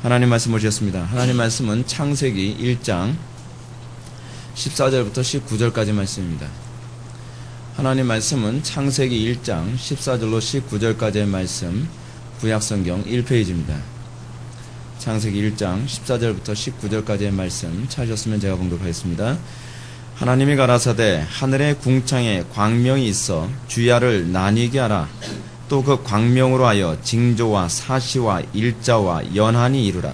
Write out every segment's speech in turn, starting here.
하나님 말씀 보시겠습니다. 하나님 말씀은 창세기 1장 14절부터 19절까지 말씀입니다. 하나님 말씀은 창세기 1장 14절로 19절까지의 말씀, 구약성경 1페이지입니다. 창세기 1장 14절부터 19절까지의 말씀 찾으셨으면 제가 봉독하겠습니다. 하나님이 가라사대 하늘의 궁창에 광명이 있어 주야를 나뉘게 하라. 또 그 광명으로 하여 징조와 사시와 일자와 연한이 이루라.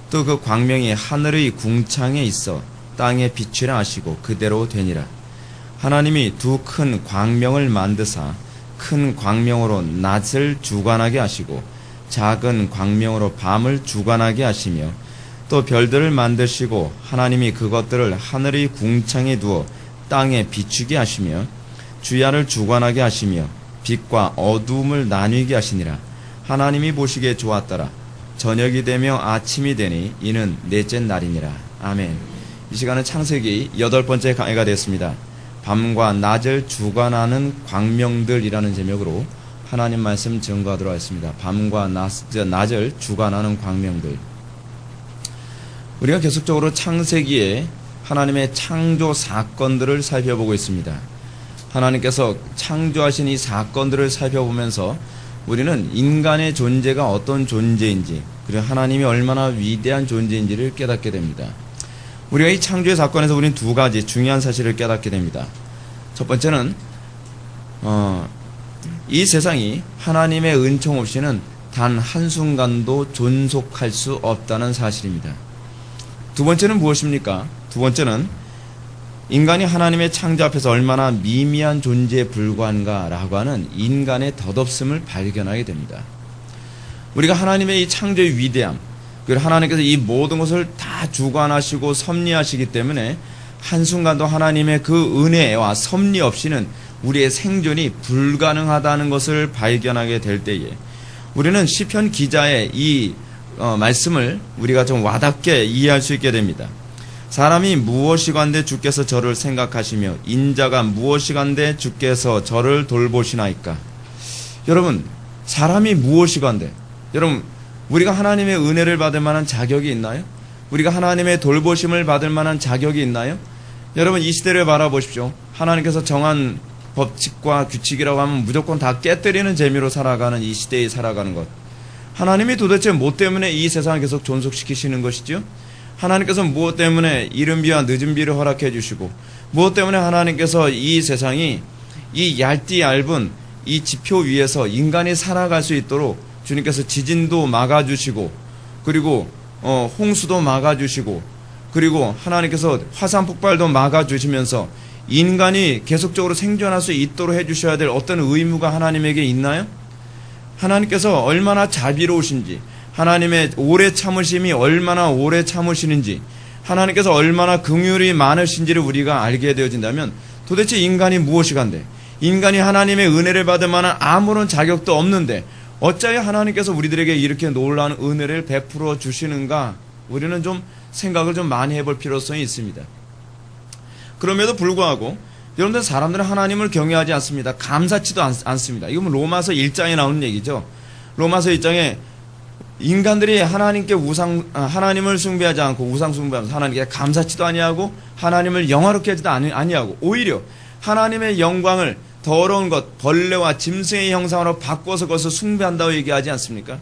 또 그 광명이 하늘의 궁창에 있어 땅에 비추라 하시고 그대로 되니라. 하나님이 두 큰 광명을 만드사 큰 광명으로 낮을 주관하게 하시고 작은 광명으로 밤을 주관하게 하시며 또 별들을 만드시고 하나님이 그것들을 하늘의 궁창에 두어 땅에 비추게 하시며 주야를 주관하게 하시며 빛과 어두움을 나뉘게 하시니라. 하나님이 보시기에 좋았더라. 저녁이 되며 아침이 되니 이는 넷째 날이니라. 아멘. 이 시간은 창세기 8번째 강의가 되었습니다. 밤과 낮을 주관하는 광명들이라는 제목으로 하나님 말씀 증거하도록 하겠습니다. 밤과 낮을 주관하는 광명들. 우리가 계속적으로 창세기에 하나님의 창조 사건들을 살펴보고 있습니다. 하나님께서 창조하신 이 사건들을 살펴보면서 우리는 인간의 존재가 어떤 존재인지, 그리고 하나님이 얼마나 위대한 존재인지를 깨닫게 됩니다. 우리가 이 창조의 사건에서 우리는 두 가지 중요한 사실을 깨닫게 됩니다. 첫 번째는 이 세상이 하나님의 은총 없이는 단 한순간도 존속할 수 없다는 사실입니다. 두 번째는 무엇입니까? 두 번째는 인간이 하나님의 창조 앞에서 얼마나 미미한 존재에 불과한가라고 하는 인간의 덧없음을 발견하게 됩니다. 우리가 하나님의 이 창조의 위대함, 그리고 하나님께서 이 모든 것을 다 주관하시고 섭리하시기 때문에 한순간도 하나님의 그 은혜와 섭리 없이는 우리의 생존이 불가능하다는 것을 발견하게 될 때에 우리는 시편 기자의 이 말씀을 우리가 좀 와닿게 이해할 수 있게 됩니다. 사람이 무엇이간데 주께서 저를 생각하시며 인자가 무엇이간데 주께서 저를 돌보시나이까. 여러분, 사람이 무엇이간데, 여러분, 우리가 하나님의 은혜를 받을 만한 자격이 있나요? 우리가 하나님의 돌보심을 받을 만한 자격이 있나요? 여러분, 이 시대를 바라보십시오. 하나님께서 정한 법칙과 규칙이라고 하면 무조건 다 깨뜨리는 재미로 살아가는 이 시대에 살아가는 것. 하나님이 도대체 뭐 때문에 이 세상을 계속 존속시키시는 것이죠? 하나님께서 무엇 때문에 이른 비와 늦은 비를 허락해 주시고, 무엇 때문에 하나님께서 이 세상이 이 얇은 이 지표 위에서 인간이 살아갈 수 있도록 주님께서 지진도 막아주시고, 그리고 홍수도 막아주시고, 그리고 하나님께서 화산 폭발도 막아주시면서 인간이 계속적으로 생존할 수 있도록 해주셔야 될 어떤 의무가 하나님에게 있나요? 하나님께서 얼마나 자비로우신지, 하나님의 오래 참으심이 얼마나 오래 참으시는지, 하나님께서 얼마나 긍휼이 많으신지를 우리가 알게 되어진다면 도대체 인간이 무엇이간데, 인간이 하나님의 은혜를 받을 만한 아무런 자격도 없는데 어찌하여 하나님께서 우리들에게 이렇게 놀라운 은혜를 베풀어 주시는가, 우리는 좀 생각을 좀 많이 해볼 필요성이 있습니다. 그럼에도 불구하고 여러분들, 사람들은 하나님을 경외하지 않습니다. 감사치도 않습니다. 이건 로마서 1장에 나오는 얘기죠. 로마서 1장에 인간들이 하나님께 하나님을 숭배하지 않고 우상 숭배하면서 하나님께 감사치도 아니하고 하나님을 영화롭게 하지도 아니하고 오히려 하나님의 영광을 더러운 것, 벌레와 짐승의 형상으로 바꿔서 그것을 숭배한다고 얘기하지 않습니까?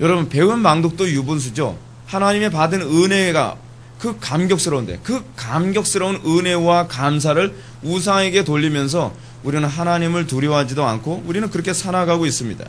여러분, 배운 망독도 유분수죠. 하나님의 받은 은혜가 그 감격스러운데, 그 감격스러운 은혜와 감사를 우상에게 돌리면서 우리는 하나님을 두려워하지도 않고 우리는 그렇게 살아가고 있습니다.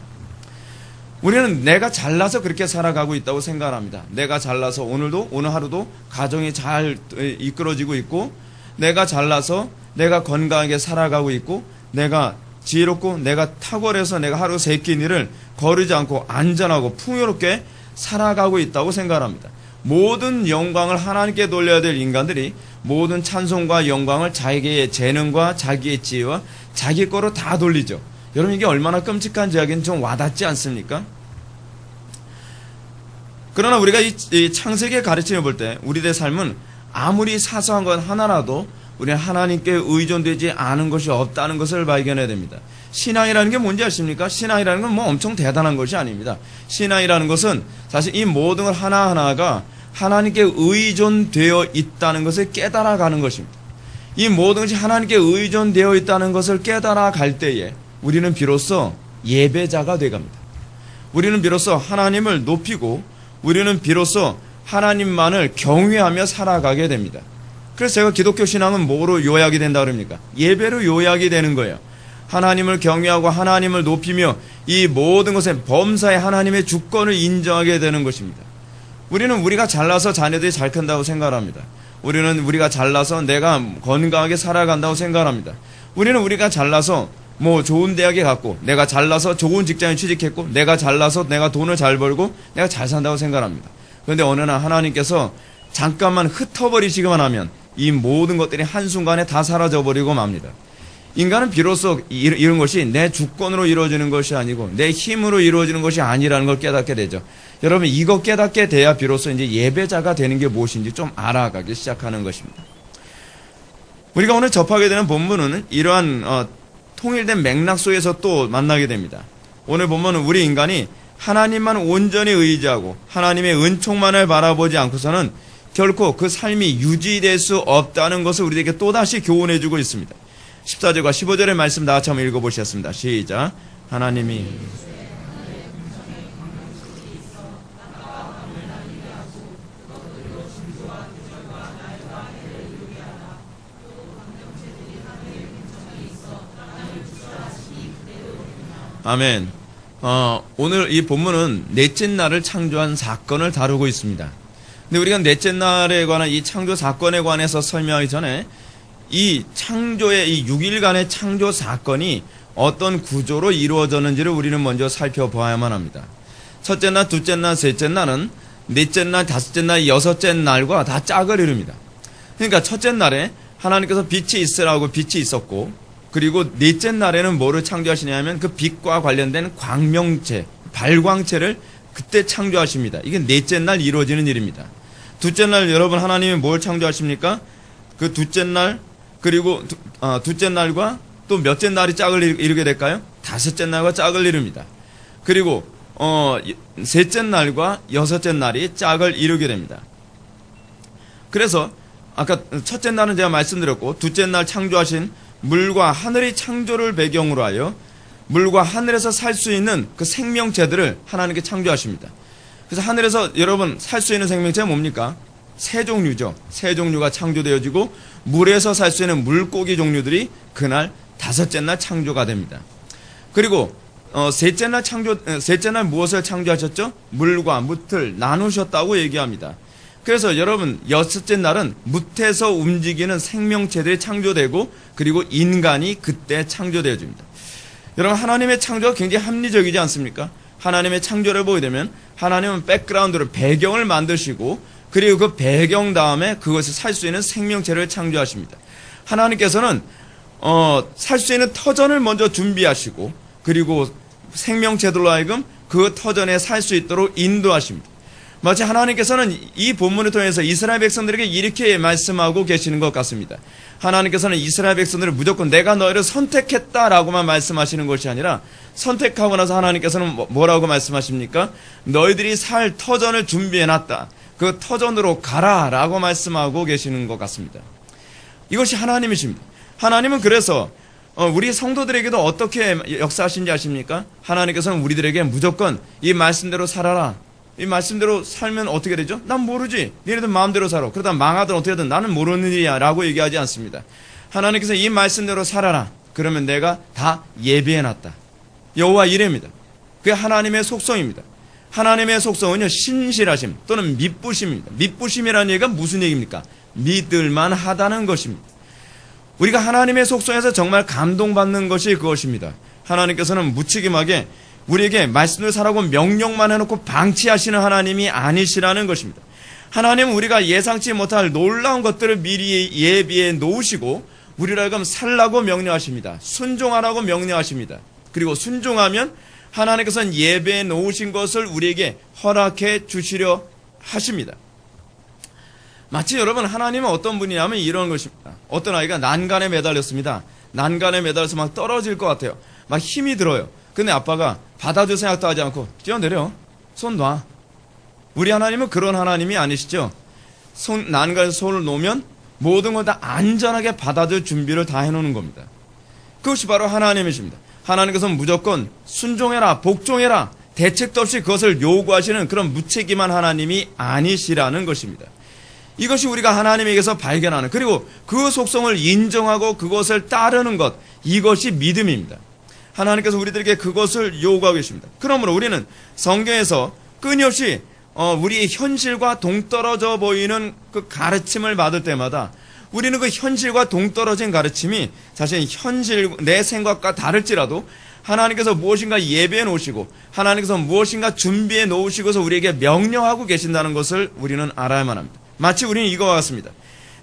우리는 내가 잘나서 그렇게 살아가고 있다고 생각합니다. 내가 잘나서 오늘 하루도 가정이 잘 이끌어지고 있고, 내가 잘나서 내가 건강하게 살아가고 있고, 내가 지혜롭고 내가 탁월해서 내가 하루 세 끼 일을 거르지 않고 안전하고 풍요롭게 살아가고 있다고 생각합니다. 모든 영광을 하나님께 돌려야 될 인간들이 모든 찬송과 영광을 자기의 재능과 자기의 지혜와 자기 거로 다 돌리죠. 여러분, 이게 얼마나 끔찍한 이야기는 좀 와닿지 않습니까? 그러나 우리가 이 창세기의 가르침을 볼 때 우리들의 삶은 아무리 사소한 것 하나라도 우리는 하나님께 의존되지 않은 것이 없다는 것을 발견해야 됩니다. 신앙이라는 게 뭔지 아십니까? 신앙이라는 건 뭐 엄청 대단한 것이 아닙니다. 신앙이라는 것은 사실 이 모든 것 하나하나가 하나님께 의존되어 있다는 것을 깨달아가는 것입니다. 이 모든 것이 하나님께 의존되어 있다는 것을 깨달아갈 때에 우리는 비로소 예배자가 되갑니다. 우리는 비로소 하나님을 높이고 우리는 비로소 하나님만을 경외하며 살아가게 됩니다. 그래서 제가 기독교 신앙은 뭐로 요약이 된다 그럽니까? 예배로 요약이 되는 거예요. 하나님을 경외하고 하나님을 높이며 이 모든 것에 범사에 하나님의 주권을 인정하게 되는 것입니다. 우리는 우리가 잘나서 자녀들이 잘 큰다고 생각합니다. 우리는 우리가 잘나서 내가 건강하게 살아간다고 생각합니다. 우리는 우리가 잘나서 뭐 좋은 대학에 갔고 내가 잘나서 좋은 직장에 취직했고 내가 잘나서 내가 돈을 잘 벌고 내가 잘 산다고 생각합니다. 그런데 어느 날 하나님께서 잠깐만 흩어버리시기만 하면 이 모든 것들이 한순간에 다 사라져버리고 맙니다. 인간은 비로소 이런 것이 내 주권으로 이루어지는 것이 아니고 내 힘으로 이루어지는 것이 아니라는 걸 깨닫게 되죠. 여러분 이거 깨닫게 돼야 비로소 이제 예배자가 되는 게 무엇인지 좀 알아가기 시작하는 것입니다. 우리가 오늘 접하게 되는 본문은 이러한 통일된 맥락 속에서 또 만나게 됩니다. 오늘 본문은 우리 인간이 하나님만 온전히 의지하고 하나님의 은총만을 바라보지 않고서는 결코 그 삶이 유지될 수 없다는 것을 우리에게 또다시 교훈해주고 있습니다. 14절과 15절의 말씀 다 같이 한번 읽어보시겠습니다. 시작. 하나님이 아멘. 오늘 이 본문은 넷째 날을 창조한 사건을 다루고 있습니다. 근데 우리가 넷째 날에 관한 이 창조 사건에 관해서 설명하기 전에 이 창조의 이 6일간의 창조 사건이 어떤 구조로 이루어졌는지를 우리는 먼저 살펴봐야만 합니다. 첫째 날, 둘째 날, 셋째 날은 넷째 날, 다섯째 날, 여섯째 날과 다 짝을 이룹니다. 그러니까 첫째 날에 하나님께서 빛이 있으라고 빛이 있었고, 그리고 넷째 날에는 뭐를 창조하시냐면 그 빛과 관련된 광명체, 발광체를 그때 창조하십니다. 이게 넷째 날 이루어지는 일입니다. 둘째 날 여러분 하나님이 뭘 창조하십니까? 그 둘째 날 그리고 둘째 날과 또 몇째 날이 짝을 이루게 될까요? 다섯째 날과 짝을 이룹니다. 그리고 셋째 날과 여섯째 날이 짝을 이루게 됩니다. 그래서 아까 첫째 날은 제가 말씀드렸고 둘째 날 창조하신 물과 하늘의 창조를 배경으로 하여 물과 하늘에서 살 수 있는 그 생명체들을 하나님께 창조하십니다. 그래서 하늘에서 여러분 살 수 있는 생명체가 뭡니까? 새 종류죠. 새 종류가 창조되어지고 물에서 살 수 있는 물고기 종류들이 그날 다섯째 날 창조가 됩니다. 그리고 셋째 날 무엇을 창조하셨죠? 물과 뭇을 나누셨다고 얘기합니다. 그래서 여러분 여섯째 날은 뭇에서 움직이는 생명체들이 창조되고 그리고 인간이 그때 창조되어집니다. 여러분 하나님의 창조가 굉장히 합리적이지 않습니까? 하나님의 창조를 보게 되면 하나님은 백그라운드를 배경을 만드시고 그리고 그 배경 다음에 그것을 살 수 있는 생명체를 창조하십니다. 하나님께서는 살 수 있는 터전을 먼저 준비하시고 그리고 생명체들로 하여금 그 터전에 살 수 있도록 인도하십니다. 마치 하나님께서는 이 본문을 통해서 이스라엘 백성들에게 이렇게 말씀하고 계시는 것 같습니다. 하나님께서는 이스라엘 백성들을 무조건 내가 너희를 선택했다라고만 말씀하시는 것이 아니라 선택하고 나서 하나님께서는 뭐라고 말씀하십니까? 너희들이 살 터전을 준비해놨다. 그 터전으로 가라라고 말씀하고 계시는 것 같습니다. 이것이 하나님이십니다. 하나님은 그래서 우리 성도들에게도 어떻게 역사하신지 아십니까? 하나님께서는 우리들에게 무조건 이 말씀대로 살아라. 이 말씀대로 살면 어떻게 되죠? 난 모르지. 니네들 마음대로 살아. 그러다 망하든 어떻게 하든 나는 모르는 일이야 라고 얘기하지 않습니다. 하나님께서 이 말씀대로 살아라. 그러면 내가 다 예비해놨다. 여호와 이레입니다. 그게 하나님의 속성입니다. 하나님의 속성은요 신실하심 또는 믿부심입니다. 믿부심이라는 얘기가 무슨 얘기입니까? 믿을만 하다는 것입니다. 우리가 하나님의 속성에서 정말 감동받는 것이 그것입니다. 하나님께서는 무책임하게 우리에게 말씀을 사라고 명령만 해놓고 방치하시는 하나님이 아니시라는 것입니다. 하나님은 우리가 예상치 못할 놀라운 것들을 미리 예비해 놓으시고 우리를 하여금 살라고 명령하십니다. 순종하라고 명령하십니다. 그리고 순종하면 하나님께서는 예배해 놓으신 것을 우리에게 허락해 주시려 하십니다. 마치 여러분 하나님은 어떤 분이냐면 이런 것입니다. 어떤 아이가 난간에 매달렸습니다. 난간에 매달려서 막 떨어질 것 같아요. 막 힘이 들어요. 근데 아빠가 받아줄 생각도 하지 않고 뛰어내려. 손 놔. 우리 하나님은 그런 하나님이 아니시죠. 난간에 손을 놓으면 모든 걸 다 안전하게 받아줄 준비를 다 해놓는 겁니다. 그것이 바로 하나님이십니다. 하나님께서는 무조건 순종해라, 복종해라, 대책도 없이 그것을 요구하시는 그런 무책임한 하나님이 아니시라는 것입니다. 이것이 우리가 하나님에게서 발견하는, 그리고 그 속성을 인정하고 그것을 따르는 것, 이것이 믿음입니다. 하나님께서 우리들에게 그것을 요구하고 계십니다. 그러므로 우리는 성경에서 끊임없이 우리의 현실과 동떨어져 보이는 그 가르침을 받을 때마다 우리는 그 현실과 동떨어진 가르침이 사실 내 생각과 다를지라도 하나님께서 무엇인가 예배해 놓으시고 하나님께서 무엇인가 준비해 놓으시고서 우리에게 명령하고 계신다는 것을 우리는 알아야만 합니다. 마치 우리는 이거와 같습니다.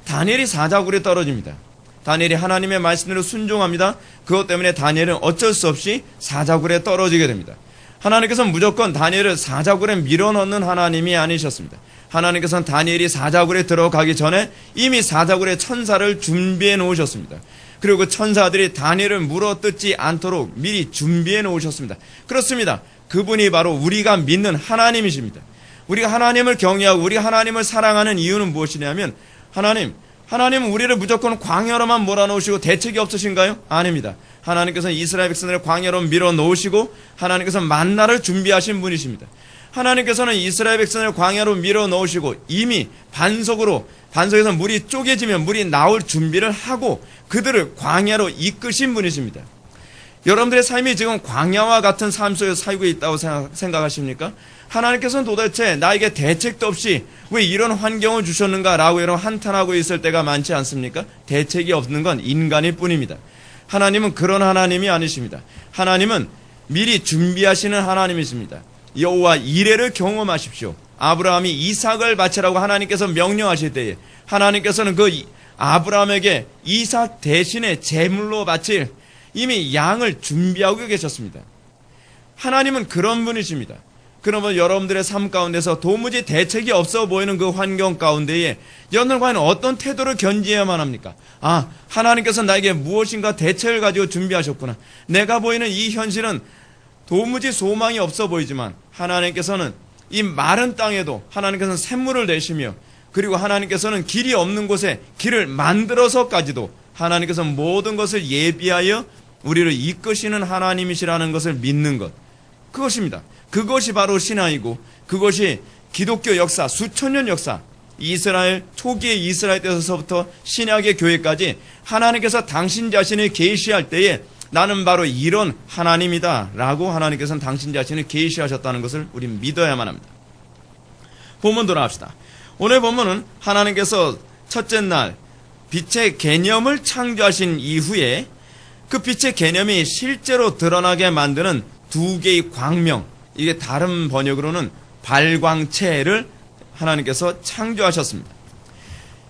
다니엘이 사자굴에 떨어집니다. 다니엘이 하나님의 말씀대로 순종합니다. 그것 때문에 다니엘은 어쩔 수 없이 사자굴에 떨어지게 됩니다. 하나님께서는 무조건 다니엘을 사자굴에 밀어넣는 하나님이 아니셨습니다. 하나님께서는 다니엘이 사자굴에 들어가기 전에 이미 사자굴의 천사를 준비해 놓으셨습니다. 그리고 그 천사들이 다니엘을 물어뜯지 않도록 미리 준비해 놓으셨습니다. 그렇습니다. 그분이 바로 우리가 믿는 하나님이십니다. 우리가 하나님을 경외하고 우리가 하나님을 사랑하는 이유는 무엇이냐면 하나님은 우리를 무조건 광야로만 몰아넣으시고 대책이 없으신가요? 아닙니다. 하나님께서는 이스라엘 백성들을 광야로 밀어넣으시고 하나님께서는 만나를 준비하신 분이십니다. 하나님께서는 이스라엘 백성을 광야로 밀어넣으시고 이미 반석에서 물이 쪼개지면 물이 나올 준비를 하고 그들을 광야로 이끄신 분이십니다. 여러분들의 삶이 지금 광야와 같은 삶 속에 살고 있다고 생각하십니까? 하나님께서는 도대체 나에게 대책도 없이 왜 이런 환경을 주셨는가라고 여러분 한탄하고 있을 때가 많지 않습니까? 대책이 없는 건 인간일 뿐입니다. 하나님은 그런 하나님이 아니십니다. 하나님은 미리 준비하시는 하나님이십니다. 여호와 이레를 경험하십시오. 아브라함이 이삭을 바치라고 하나님께서 명령하실 때에 하나님께서는 그 아브라함에게 이삭 대신에 제물로 바칠 이미 양을 준비하고 계셨습니다. 하나님은 그런 분이십니다. 그러면 여러분들의 삶 가운데서 도무지 대책이 없어 보이는 그 환경 가운데에 여러분들 과연 어떤 태도를 견지해야만 합니까? 하나님께서 나에게 무엇인가 대책을 가지고 준비하셨구나. 내가 보이는 이 현실은 도무지 소망이 없어 보이지만 하나님께서는 이 마른 땅에도 하나님께서는 샘물을 내시며 그리고 하나님께서는 길이 없는 곳에 길을 만들어서까지도 하나님께서는 모든 것을 예비하여 우리를 이끄시는 하나님이시라는 것을 믿는 것, 그것입니다. 그것이 바로 신앙이고 그것이 기독교 역사, 수천 년 역사, 초기의 이스라엘 때서부터 신약의 교회까지 하나님께서 당신 자신을 계시할 때에 나는 바로 이런 하나님이다 라고 하나님께서는 당신 자신을 계시하셨다는 것을 우리는 믿어야만 합니다. 본문 돌아갑시다. 오늘 본문은 하나님께서 첫째 날 빛의 개념을 창조하신 이후에 그 빛의 개념이 실제로 드러나게 만드는 두 개의 광명, 이게 다른 번역으로는 발광체를 하나님께서 창조하셨습니다.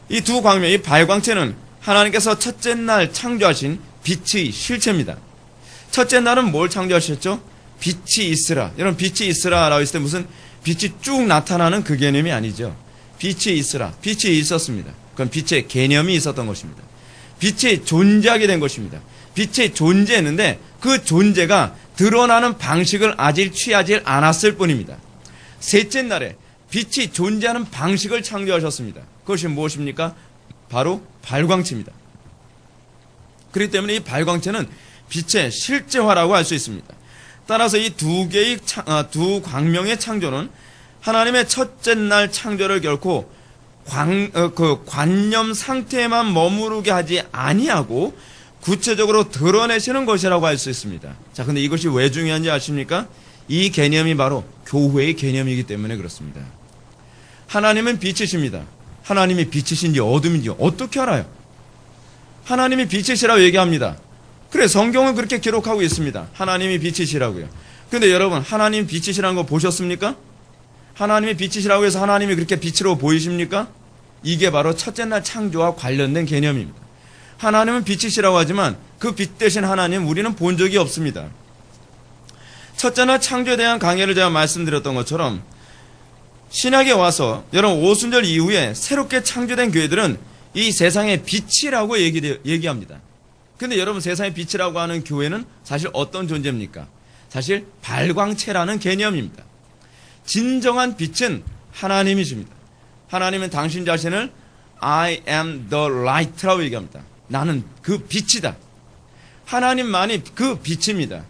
이 두 광명, 이 발광체는 하나님께서 첫째 날 창조하신 빛의 실체입니다. 첫째 날은 뭘 창조하셨죠? 빛이 있으라. 여러분, 빛이 있으라라고 했을 때 무슨 빛이 쭉 나타나는 그 개념이 아니죠. 빛이 있으라. 빛이 있었습니다. 그건 빛의 개념이 있었던 것입니다. 빛이 존재하게 된 것입니다. 빛이 존재했는데 그 존재가 드러나는 방식을 아직 취하지 않았을 뿐입니다. 셋째 날에 빛이 존재하는 방식을 창조하셨습니다. 그것이 무엇입니까? 바로 발광체입니다. 그렇기 때문에 이 발광체는 빛의 실제화라고 할 수 있습니다. 따라서 이 두 광명의 창조는 하나님의 첫째 날 창조를 결코 관념 상태에만 머무르게 하지 아니하고 구체적으로 드러내시는 것이라고 할 수 있습니다. 자, 근데 이것이 왜 중요한지 아십니까? 이 개념이 바로 교회의 개념이기 때문에 그렇습니다. 하나님은 빛이십니다. 하나님이 빛이신지 어둠인지 어떻게 알아요? 하나님이 빛이시라고 얘기합니다. 그래, 성경은 그렇게 기록하고 있습니다. 하나님이 빛이시라고요. 근데 여러분, 하나님 빛이시라는 거 보셨습니까? 하나님이 빛이시라고 해서 하나님이 그렇게 빛으로 보이십니까? 이게 바로 첫째 날 창조와 관련된 개념입니다. 하나님은 빛이시라고 하지만 그 빛 대신 하나님 우리는 본 적이 없습니다. 첫째 날 창조에 대한 강해를 제가 말씀드렸던 것처럼 신약에 와서 여러분 오순절 이후에 새롭게 창조된 교회들은 이 세상의 빛이라고 얘기합니다. 근데 여러분 세상의 빛이라고 하는 교회는 사실 어떤 존재입니까? 사실 발광체라는 개념입니다. 진정한 빛은 하나님이십니다. 하나님은 당신 자신을 I am the light라고 얘기합니다. 나는 그 빛이다. 하나님만이 그 빛입니다.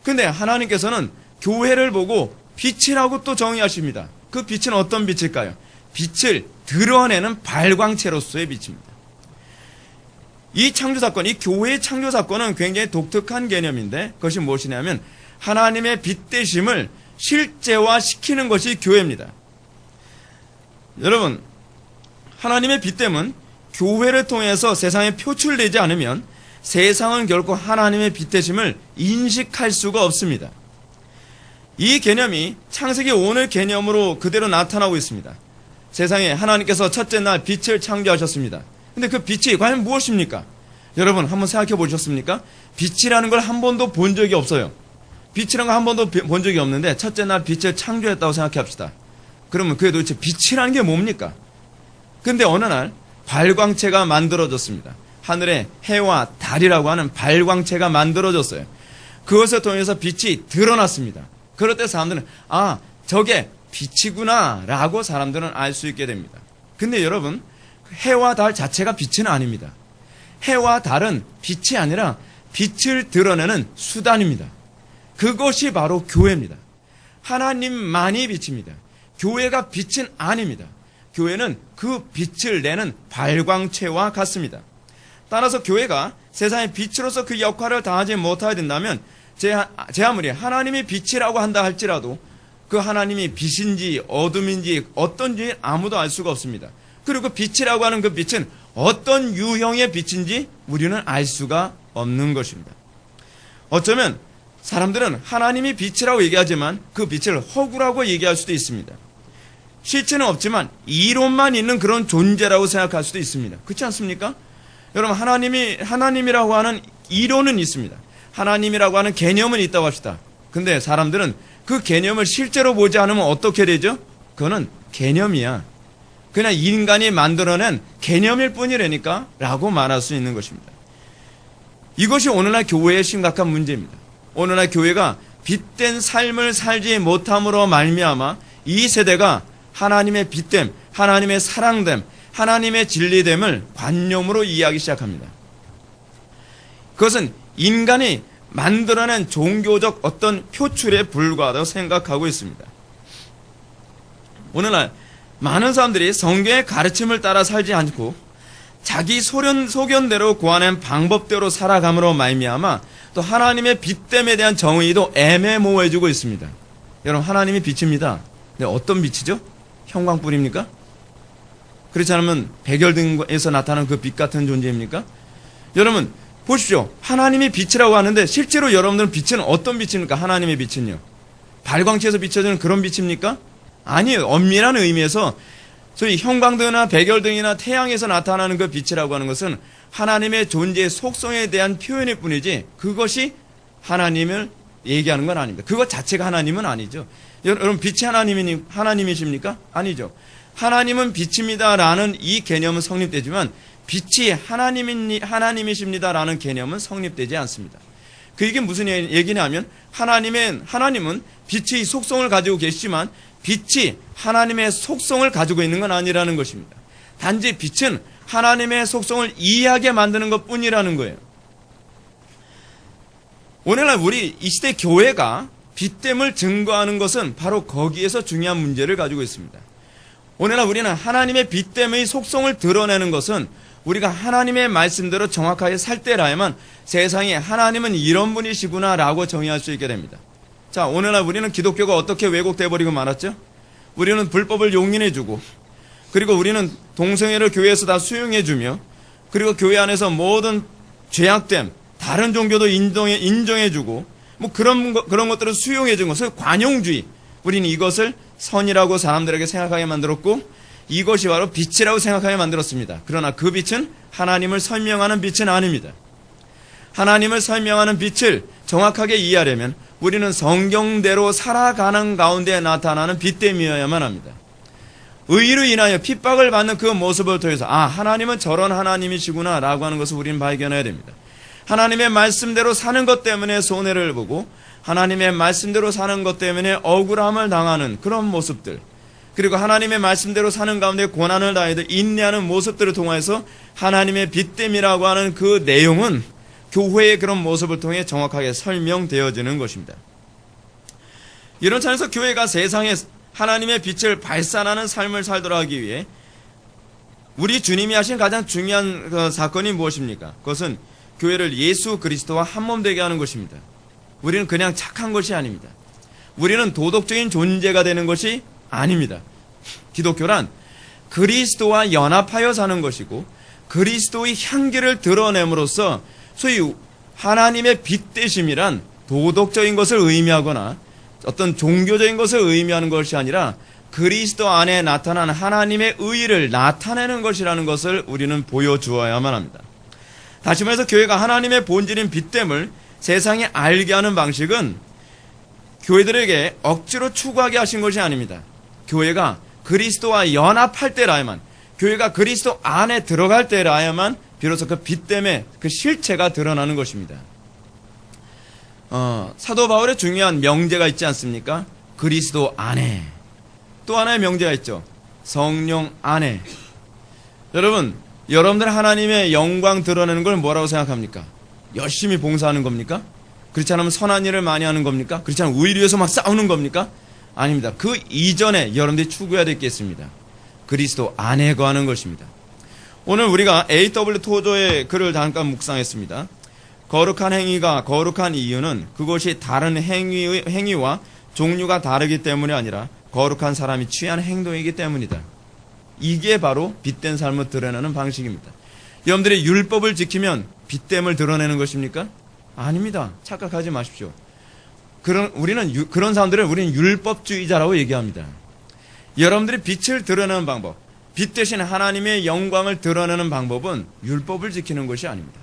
근데 하나님께서는 교회를 보고 빛이라고 또 정의하십니다. 그 빛은 어떤 빛일까요? 빛을 드러내는 발광체로서의 빛입니다. 이 창조사건, 이 교회의 창조사건은 굉장히 독특한 개념인데 그것이 무엇이냐면 하나님의 빛 되심을 실제화시키는 것이 교회입니다. 여러분, 하나님의 빛됨은 교회를 통해서 세상에 표출되지 않으면 세상은 결코 하나님의 빛 되심을 인식할 수가 없습니다. 이 개념이 창세기 오늘 개념으로 그대로 나타나고 있습니다. 세상에 하나님께서 첫째 날 빛을 창조하셨습니다. 근데 그 빛이 과연 무엇입니까? 여러분 한번 생각해 보셨습니까? 빛이라는 걸 한 번도 본 적이 없어요. 빛이라는 걸 한 번도 본 적이 없는데 첫째 날 빛을 창조했다고 생각해 합시다. 그러면 그게 도대체 빛이라는 게 뭡니까? 근데 어느 날 발광체가 만들어졌습니다. 하늘에 해와 달이라고 하는 발광체가 만들어졌어요. 그것을 통해서 빛이 드러났습니다. 그럴 때 사람들은 아, 저게 빛이구나 라고 사람들은 알 수 있게 됩니다. 근데 여러분, 해와 달 자체가 빛은 아닙니다. 해와 달은 빛이 아니라 빛을 드러내는 수단입니다. 그것이 바로 교회입니다. 하나님만이 빛입니다. 교회가 빛은 아닙니다. 교회는 그 빛을 내는 발광체와 같습니다. 따라서 교회가 세상의 빛으로서 그 역할을 다하지 못하게 된다면 제 아무리 하나님이 빛이라고 한다 할지라도 그 하나님이 빛인지 어둠인지 어떤지 아무도 알 수가 없습니다. 그리고 빛이라고 하는 그 빛은 어떤 유형의 빛인지 우리는 알 수가 없는 것입니다. 어쩌면 사람들은 하나님이 빛이라고 얘기하지만 그 빛을 허구라고 얘기할 수도 있습니다. 실체는 없지만 이론만 있는 그런 존재라고 생각할 수도 있습니다. 그렇지 않습니까? 여러분 하나님이라고 하는 이론은 있습니다. 하나님이라고 하는 개념은 있다고 합시다. 근데 사람들은 그 개념을 실제로 보지 않으면 어떻게 되죠? 그거는 개념이야. 그냥 인간이 만들어낸 개념일 뿐이라니까 라고 말할 수 있는 것입니다. 이것이 오늘날 교회의 심각한 문제입니다. 오늘날 교회가 빛된 삶을 살지 못함으로 말미암아 이 세대가 하나님의 빛됨, 하나님의 사랑됨, 하나님의 진리됨을 관념으로 이해하기 시작합니다. 그것은 인간이 만들어낸 종교적 어떤 표출에 불과하다고 생각하고 있습니다. 오늘날 많은 사람들이 성경의 가르침을 따라 살지 않고 자기 소견대로 고안한 방법대로 살아감으로 말미암아 또 하나님의 빛됨에 대한 정의도 애매모호해지고 있습니다. 여러분 하나님이 빛입니다. 근데 어떤 빛이죠? 형광불입니까? 그렇지 않으면 백열등에서 나타나는 그 빛 같은 존재입니까? 여러분 보십시오. 하나님이 빛이라고 하는데 실제로 여러분들은 빛은 어떤 빛입니까? 하나님의 빛은요. 발광체에서 비춰지는 그런 빛입니까? 아니에요. 엄밀한 의미에서 소위 형광등이나 백열등이나 태양에서 나타나는 그 빛이라고 하는 것은 하나님의 존재의 속성에 대한 표현일 뿐이지 그것이 하나님을 얘기하는 건 아닙니다. 그것 자체가 하나님은 아니죠. 여러분 빛이 하나님이십니까? 아니죠. 하나님은 빛입니다라는 이 개념은 성립되지만 빛이 하나님이십니다라는 개념은 성립되지 않습니다. 이게 무슨 얘기냐면 하나님은 빛의 속성을 가지고 계시지만 빛이 하나님의 속성을 가지고 있는 건 아니라는 것입니다. 단지 빛은 하나님의 속성을 이해하게 만드는 것뿐이라는 거예요. 오늘날 우리 이 시대 교회가 빛됨을 증거하는 것은 바로 거기에서 중요한 문제를 가지고 있습니다. 오늘날 우리는 하나님의 빛됨의 속성을 드러내는 것은 우리가 하나님의 말씀대로 정확하게 살 때라야만 세상에 하나님은 이런 분이시구나 라고 정의할 수 있게 됩니다. 자, 오늘날 우리는 기독교가 어떻게 왜곡되어 버리고 말았죠? 우리는 불법을 용인해주고 그리고 우리는 동성애를 교회에서 다 수용해주며 그리고 교회 안에서 모든 죄악됨 다른 종교도 인정해주고 뭐 그런 것들을 수용해준 것을 관용주의, 우리는 이것을 선이라고 사람들에게 생각하게 만들었고 이것이 바로 빛이라고 생각하게 만들었습니다. 그러나 그 빛은 하나님을 설명하는 빛은 아닙니다. 하나님을 설명하는 빛을 정확하게 이해하려면 우리는 성경대로 살아가는 가운데 나타나는 빛됨이어야만 합니다. 의로 인하여 핍박을 받는 그 모습을 통해서 하나님은 저런 하나님이시구나 라고 하는 것을 우리는 발견해야 됩니다. 하나님의 말씀대로 사는 것 때문에 손해를 보고 하나님의 말씀대로 사는 것 때문에 억울함을 당하는 그런 모습들, 그리고 하나님의 말씀대로 사는 가운데 고난을 당해도 인내하는 모습들을 통해서 하나님의 빛됨이라고 하는 그 내용은 교회의 그런 모습을 통해 정확하게 설명되어지는 것입니다. 이런 차원에서 교회가 세상에 하나님의 빛을 발산하는 삶을 살도록 하기 위해 우리 주님이 하신 가장 중요한 사건이 무엇입니까? 그것은 교회를 예수 그리스도와 한몸 되게 하는 것입니다. 우리는 그냥 착한 것이 아닙니다. 우리는 도덕적인 존재가 되는 것이 아닙니다. 기독교란 그리스도와 연합하여 사는 것이고 그리스도의 향기를 드러냄으로써 소위 하나님의 빛되심이란 도덕적인 것을 의미하거나 어떤 종교적인 것을 의미하는 것이 아니라 그리스도 안에 나타난 하나님의 의의를 나타내는 것이라는 것을 우리는 보여주어야만 합니다. 다시 말해서 교회가 하나님의 본질인 빛됨을 세상에 알게 하는 방식은 교회들에게 억지로 추구하게 하신 것이 아닙니다. 교회가 그리스도와 연합할 때라야만, 교회가 그리스도 안에 들어갈 때라야만 비로소 그 빛됨의 그 실체가 드러나는 것입니다. 사도 바울의 중요한 명제가 있지 않습니까? 그리스도 안에. 또 하나의 명제가 있죠. 성령 안에. 여러분, 여러분들 하나님의 영광 드러내는 걸 뭐라고 생각합니까? 열심히 봉사하는 겁니까? 그렇지 않으면 선한 일을 많이 하는 겁니까? 그렇지 않으면 의를 위해서 막 싸우는 겁니까? 아닙니다. 그 이전에 여러분들이 추구해야 될 게 있습니다. 그리스도 안에 거하는 것입니다. 오늘 우리가 A.W. 토저의 글을 잠깐 묵상했습니다. 거룩한 행위가 거룩한 이유는 그것이 다른 행위와 종류가 다르기 때문이 아니라 거룩한 사람이 취한 행동이기 때문이다. 이게 바로 빛된 삶을 드러내는 방식입니다. 여러분들이 율법을 지키면 빛됨을 드러내는 것입니까? 아닙니다. 착각하지 마십시오. 그런 사람들은 우리는 율법주의자라고 얘기합니다. 여러분들이 빛을 드러내는 방법, 빛 대신 하나님의 영광을 드러내는 방법은 율법을 지키는 것이 아닙니다.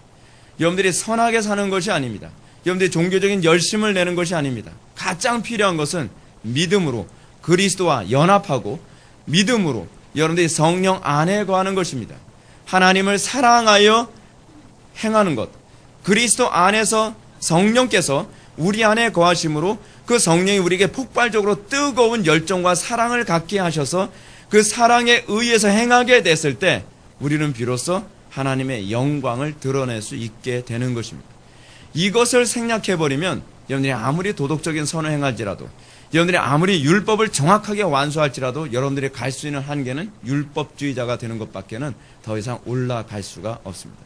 여러분들이 선하게 사는 것이 아닙니다. 여러분들이 종교적인 열심을 내는 것이 아닙니다. 가장 필요한 것은 믿음으로 그리스도와 연합하고 믿음으로 여러분들이 성령 안에 거하는 것입니다. 하나님을 사랑하여 행하는 것, 그리스도 안에서 성령께서 우리 안에 거하심으로 그 성령이 우리에게 폭발적으로 뜨거운 열정과 사랑을 갖게 하셔서 그 사랑에 의해서 행하게 됐을 때 우리는 비로소 하나님의 영광을 드러낼 수 있게 되는 것입니다. 이것을 생략해버리면 여러분들이 아무리 도덕적인 선을 행할지라도, 여러분들이 아무리 율법을 정확하게 완수할지라도 여러분들이 갈 수 있는 한계는 율법주의자가 되는 것밖에는 더 이상 올라갈 수가 없습니다.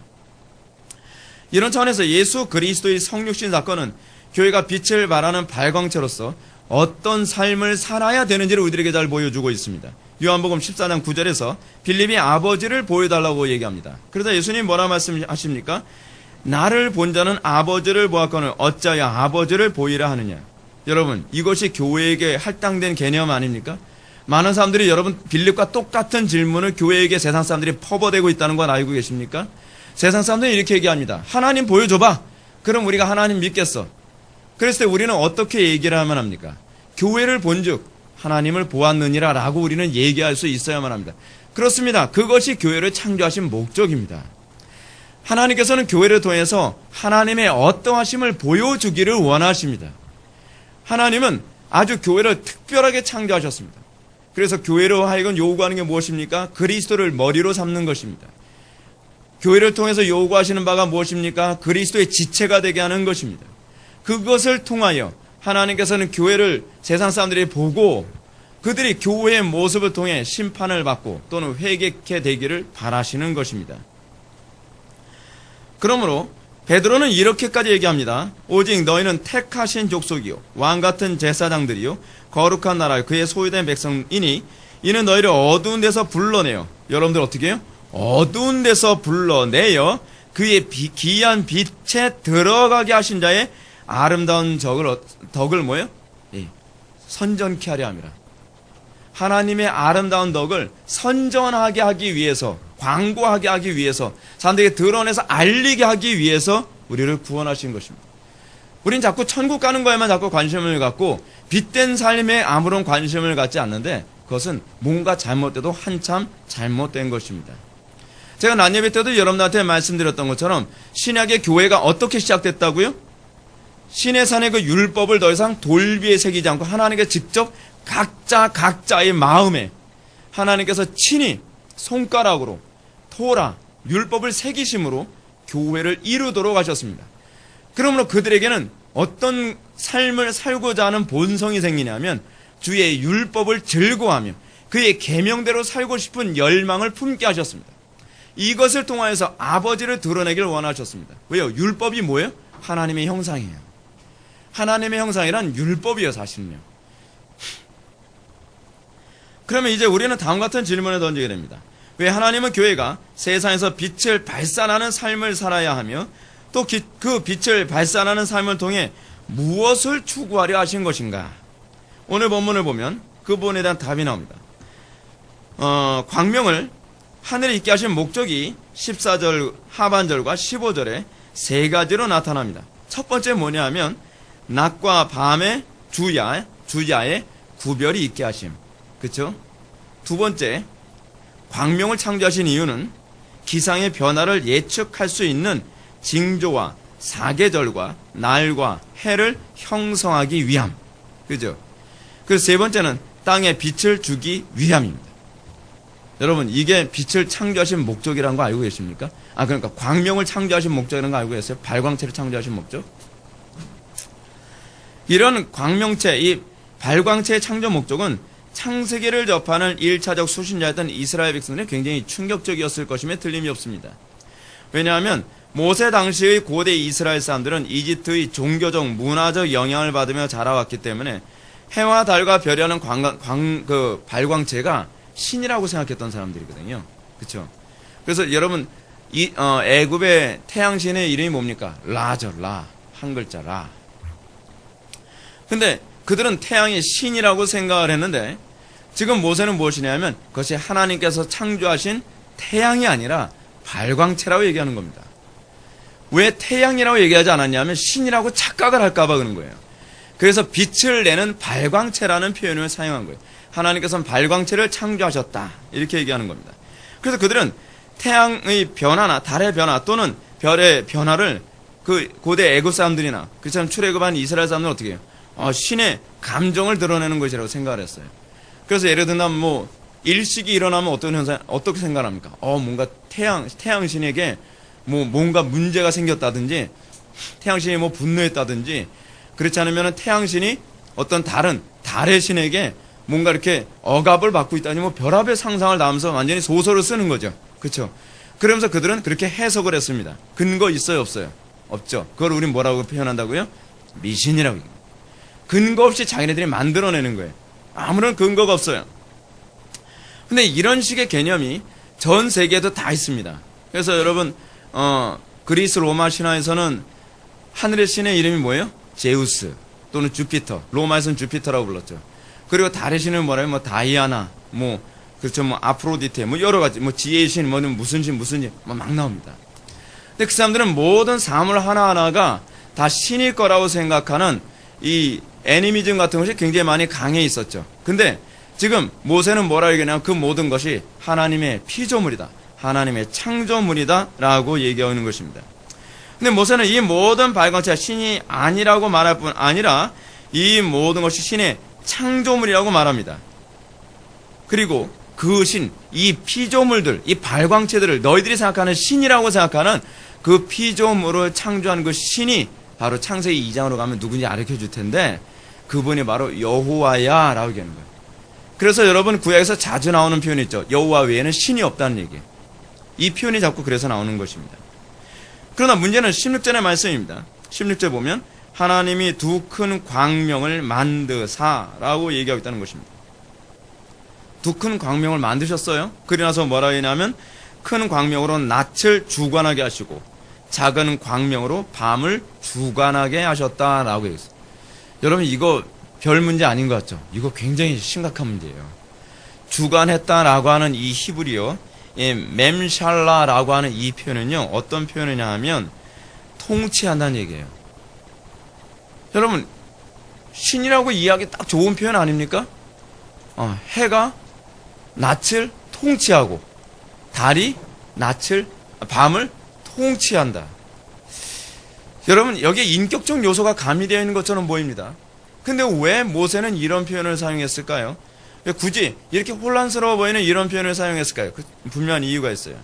이런 차원에서 예수 그리스도의 성육신 사건은 교회가 빛을 발하는 발광체로서 어떤 삶을 살아야 되는지를 우리들에게 잘 보여주고 있습니다. 요한복음 14장 9절에서 빌립이 아버지를 보여달라고 얘기합니다. 그러자 예수님 뭐라 말씀하십니까? 나를 본 자는 아버지를 보았거늘 어찌하여 아버지를 보이라 하느냐. 여러분, 이것이 교회에게 할당된 개념 아닙니까? 많은 사람들이 여러분 빌립과 똑같은 질문을 교회에게 세상 사람들이 퍼버대고 있다는 건 알고 계십니까? 세상 사람들이 이렇게 얘기합니다. 하나님 보여줘봐. 그럼 우리가 하나님 믿겠어. 그랬을 때 우리는 어떻게 얘기를 하면 합니까? 교회를 본즉 하나님을 보았느니라 라고 우리는 얘기할 수 있어야만 합니다. 그렇습니다. 그것이 교회를 창조하신 목적입니다. 하나님께서는 교회를 통해서 하나님의 어떠하심을 보여주기를 원하십니다. 하나님은 아주 교회를 특별하게 창조하셨습니다. 그래서 교회로 하여금 요구하는 게 무엇입니까? 그리스도를 머리로 삼는 것입니다. 교회를 통해서 요구하시는 바가 무엇입니까? 그리스도의 지체가 되게 하는 것입니다. 그것을 통하여 하나님께서는 교회를 세상 사람들이 보고 그들이 교회의 모습을 통해 심판을 받고 또는 회개케 되기를 바라시는 것입니다. 그러므로 베드로는 이렇게까지 얘기합니다. 오직 너희는 택하신 족속이요 왕같은 제사장들이요 거룩한 나라 그의 소유된 백성이니 이는 너희를 어두운 데서 불러내요. 여러분들 어떻게 해요? 어두운 데서 불러내요 그의 기이한 빛에 들어가게 하신 자의 아름다운 덕을 뭐예요? 예, 선전케 하려 함이라. 하나님의 아름다운 덕을 선전하게 하기 위해서, 광고하게 하기 위해서, 사람들에게 드러내서 알리게 하기 위해서 우리를 구원하신 것입니다. 우린 자꾸 천국 가는 거에만 자꾸 관심을 갖고 빛된 삶에 아무런 관심을 갖지 않는데 그것은 뭔가 잘못돼도 한참 잘못된 것입니다. 제가 난예배 때도 여러분들한테 말씀드렸던 것처럼 신약의 교회가 어떻게 시작됐다고요? 시내산의 그 율법을 더 이상 돌비에 새기지 않고 하나님께 직접 각자의 마음에 하나님께서 친히 손가락으로 토라, 율법을 새기심으로 교회를 이루도록 하셨습니다. 그러므로 그들에게는 어떤 삶을 살고자 하는 본성이 생기냐면 주의 율법을 즐거워하며 그의 계명대로 살고 싶은 열망을 품게 하셨습니다. 이것을 통하여서 아버지를 드러내길 원하셨습니다. 왜요? 율법이 뭐예요? 하나님의 형상이에요. 하나님의 형상이란 율법이에요, 사실은요. 그러면 이제 우리는 다음 같은 질문을 던지게 됩니다. 왜 하나님은 교회가 세상에서 빛을 발산하는 삶을 살아야 하며 또 그 빛을 발산하는 삶을 통해 무엇을 추구하려 하신 것인가? 오늘 본문을 보면 그 부분에 대한 답이 나옵니다. 광명을 하늘에 있게 하신 목적이 14절 하반절과 15절에 세 가지로 나타납니다. 첫 번째 뭐냐 하면 낮과 밤의 주야의 구별이 있게 하심. 그렇죠? 두 번째, 광명을 창조하신 이유는 기상의 변화를 예측할 수 있는 징조와 사계절과 날과 해를 형성하기 위함. 그죠? 그래서 세 번째는 땅에 빛을 주기 위함입니다. 여러분, 이게 빛을 창조하신 목적이라는 거 알고 계십니까? 그러니까 광명을 창조하신 목적이라는 거 알고 계세요? 발광체를 창조하신 목적? 이런 광명체, 이 발광체의 창조 목적은 창세기를 접하는 1차적 수신자였던 이스라엘 백성들이 굉장히 충격적이었을 것임에 틀림이 없습니다. 왜냐하면 모세 당시의 고대 이스라엘 사람들은 이집트의 종교적, 문화적 영향을 받으며 자라왔기 때문에 해와 달과 별이 하는 발광체가 신이라고 생각했던 사람들이거든요. 그렇죠? 그래서 여러분 애굽의 태양신의 이름이 뭡니까? 라죠. 라. 한 글자 라. 근데 그들은 태양이 신이라고 생각을 했는데 지금 모세는 무엇이냐면 그것이 하나님께서 창조하신 태양이 아니라 발광체라고 얘기하는 겁니다. 왜 태양이라고 얘기하지 않았냐면 신이라고 착각을 할까봐 그런 거예요. 그래서 빛을 내는 발광체라는 표현을 사용한 거예요. 하나님께서는 발광체를 창조하셨다. 이렇게 얘기하는 겁니다. 그래서 그들은 태양의 변화나 달의 변화 또는 별의 변화를 그 고대 애굽 사람들이나 그처럼 출애굽한 이스라엘 사람들은 어떻게 해요? 신의 감정을 드러내는 것이라고 생각을 했어요. 그래서 예를 들면 일식이 일어나면 어떻게 생각합니까? 뭔가 태양신에게 뭔가 문제가 생겼다든지 태양신이 분노했다든지 그렇지 않으면 태양신이 어떤 다른 달의 신에게 뭔가 이렇게 억압을 받고 있다니 별압의 상상을 나오면서 완전히 소설을 쓰는 거죠. 그렇죠? 그러면서 그들은 그렇게 해석을 했습니다. 근거 있어요, 없어요? 없죠. 그걸 우린 뭐라고 표현한다고요? 미신이라고. 근거 없이 자기네들이 만들어내는 거예요. 아무런 근거가 없어요. 근데 이런 식의 개념이 전 세계에도 다 있습니다. 그래서 여러분 그리스 로마 신화에서는 하늘의 신의 이름이 뭐예요? 제우스 또는 주피터. 로마에서는 주피터라고 불렀죠. 그리고 달의 신은 뭐라면 다이아나, 그렇죠, 아프로디테, 여러 가지, 지혜의 신, 무슨 신, 막 나옵니다. 근데 그 사람들은 모든 사물 하나하나가 다 신일 거라고 생각하는 이 애니미즘 같은 것이 굉장히 많이 강해 있었죠. 근데 지금 모세는 뭐라 얘기하냐면 그 모든 것이 하나님의 피조물이다. 하나님의 창조물이다. 라고 얘기하는 것입니다. 근데 모세는 이 모든 발광체가 신이 아니라고 말할 뿐 아니라 이 모든 것이 신의 창조물이라고 말합니다. 그리고 그 신, 이 피조물들, 이 발광체들을 너희들이 생각하는 신이라고 생각하는 그 피조물을 창조한 그 신이 바로 창세기 2장으로 가면 누군지 가르쳐 줄 텐데 그분이 바로 여호와야 라고 얘기하는 거예요. 그래서 여러분 구약에서 자주 나오는 표현이 있죠. 여호와 외에는 신이 없다는 얘기예요. 이 표현이 자꾸 그래서 나오는 것입니다. 그러나 문제는 16절의 말씀입니다. 16절 보면 하나님이 두 큰 광명을 만드사라고 얘기하고 있다는 것입니다. 두 큰 광명을 만드셨어요. 그리 나서 뭐라고 했냐면 큰 광명으로 낯을 주관하게 하시고 작은 광명으로 밤을 주관하게 하셨다라고 했어요. 여러분 이거 별 문제 아닌 것 같죠? 이거 굉장히 심각한 문제예요. 주관했다라고 하는 이 히브리어 mem샬라라고 하는 이 표현은요 어떤 표현이냐 하면 통치한다는 얘기예요. 여러분 신이라고 이해하기 딱 좋은 표현 아닙니까? 해가 낯을 통치하고 달이 밤을 통치한다. 여러분, 여기에 인격적 요소가 가미되어 있는 것처럼 보입니다. 근데 왜 모세는 이런 표현을 사용했을까요? 왜 굳이 이렇게 혼란스러워 보이는 이런 표현을 사용했을까요? 분명한 이유가 있어요.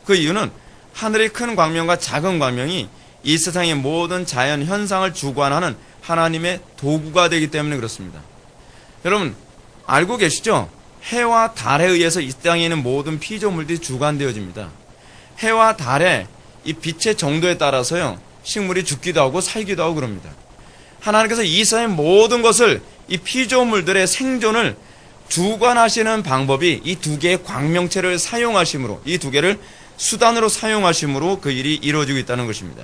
그 이유는 하늘의 큰 광명과 작은 광명이 이 세상의 모든 자연 현상을 주관하는 하나님의 도구가 되기 때문에 그렇습니다. 여러분, 알고 계시죠? 해와 달에 의해서 이 땅에 있는 모든 피조물들이 주관되어집니다. 해와 달의 이 빛의 정도에 따라서요, 식물이 죽기도 하고 살기도 하고 그럽니다. 하나님께서 이 세상의 모든 것을, 이 피조물들의 생존을 주관하시는 방법이 이 두 개의 광명체를 사용하심으로, 이 두 개를 수단으로 사용하심으로 그 일이 이루어지고 있다는 것입니다.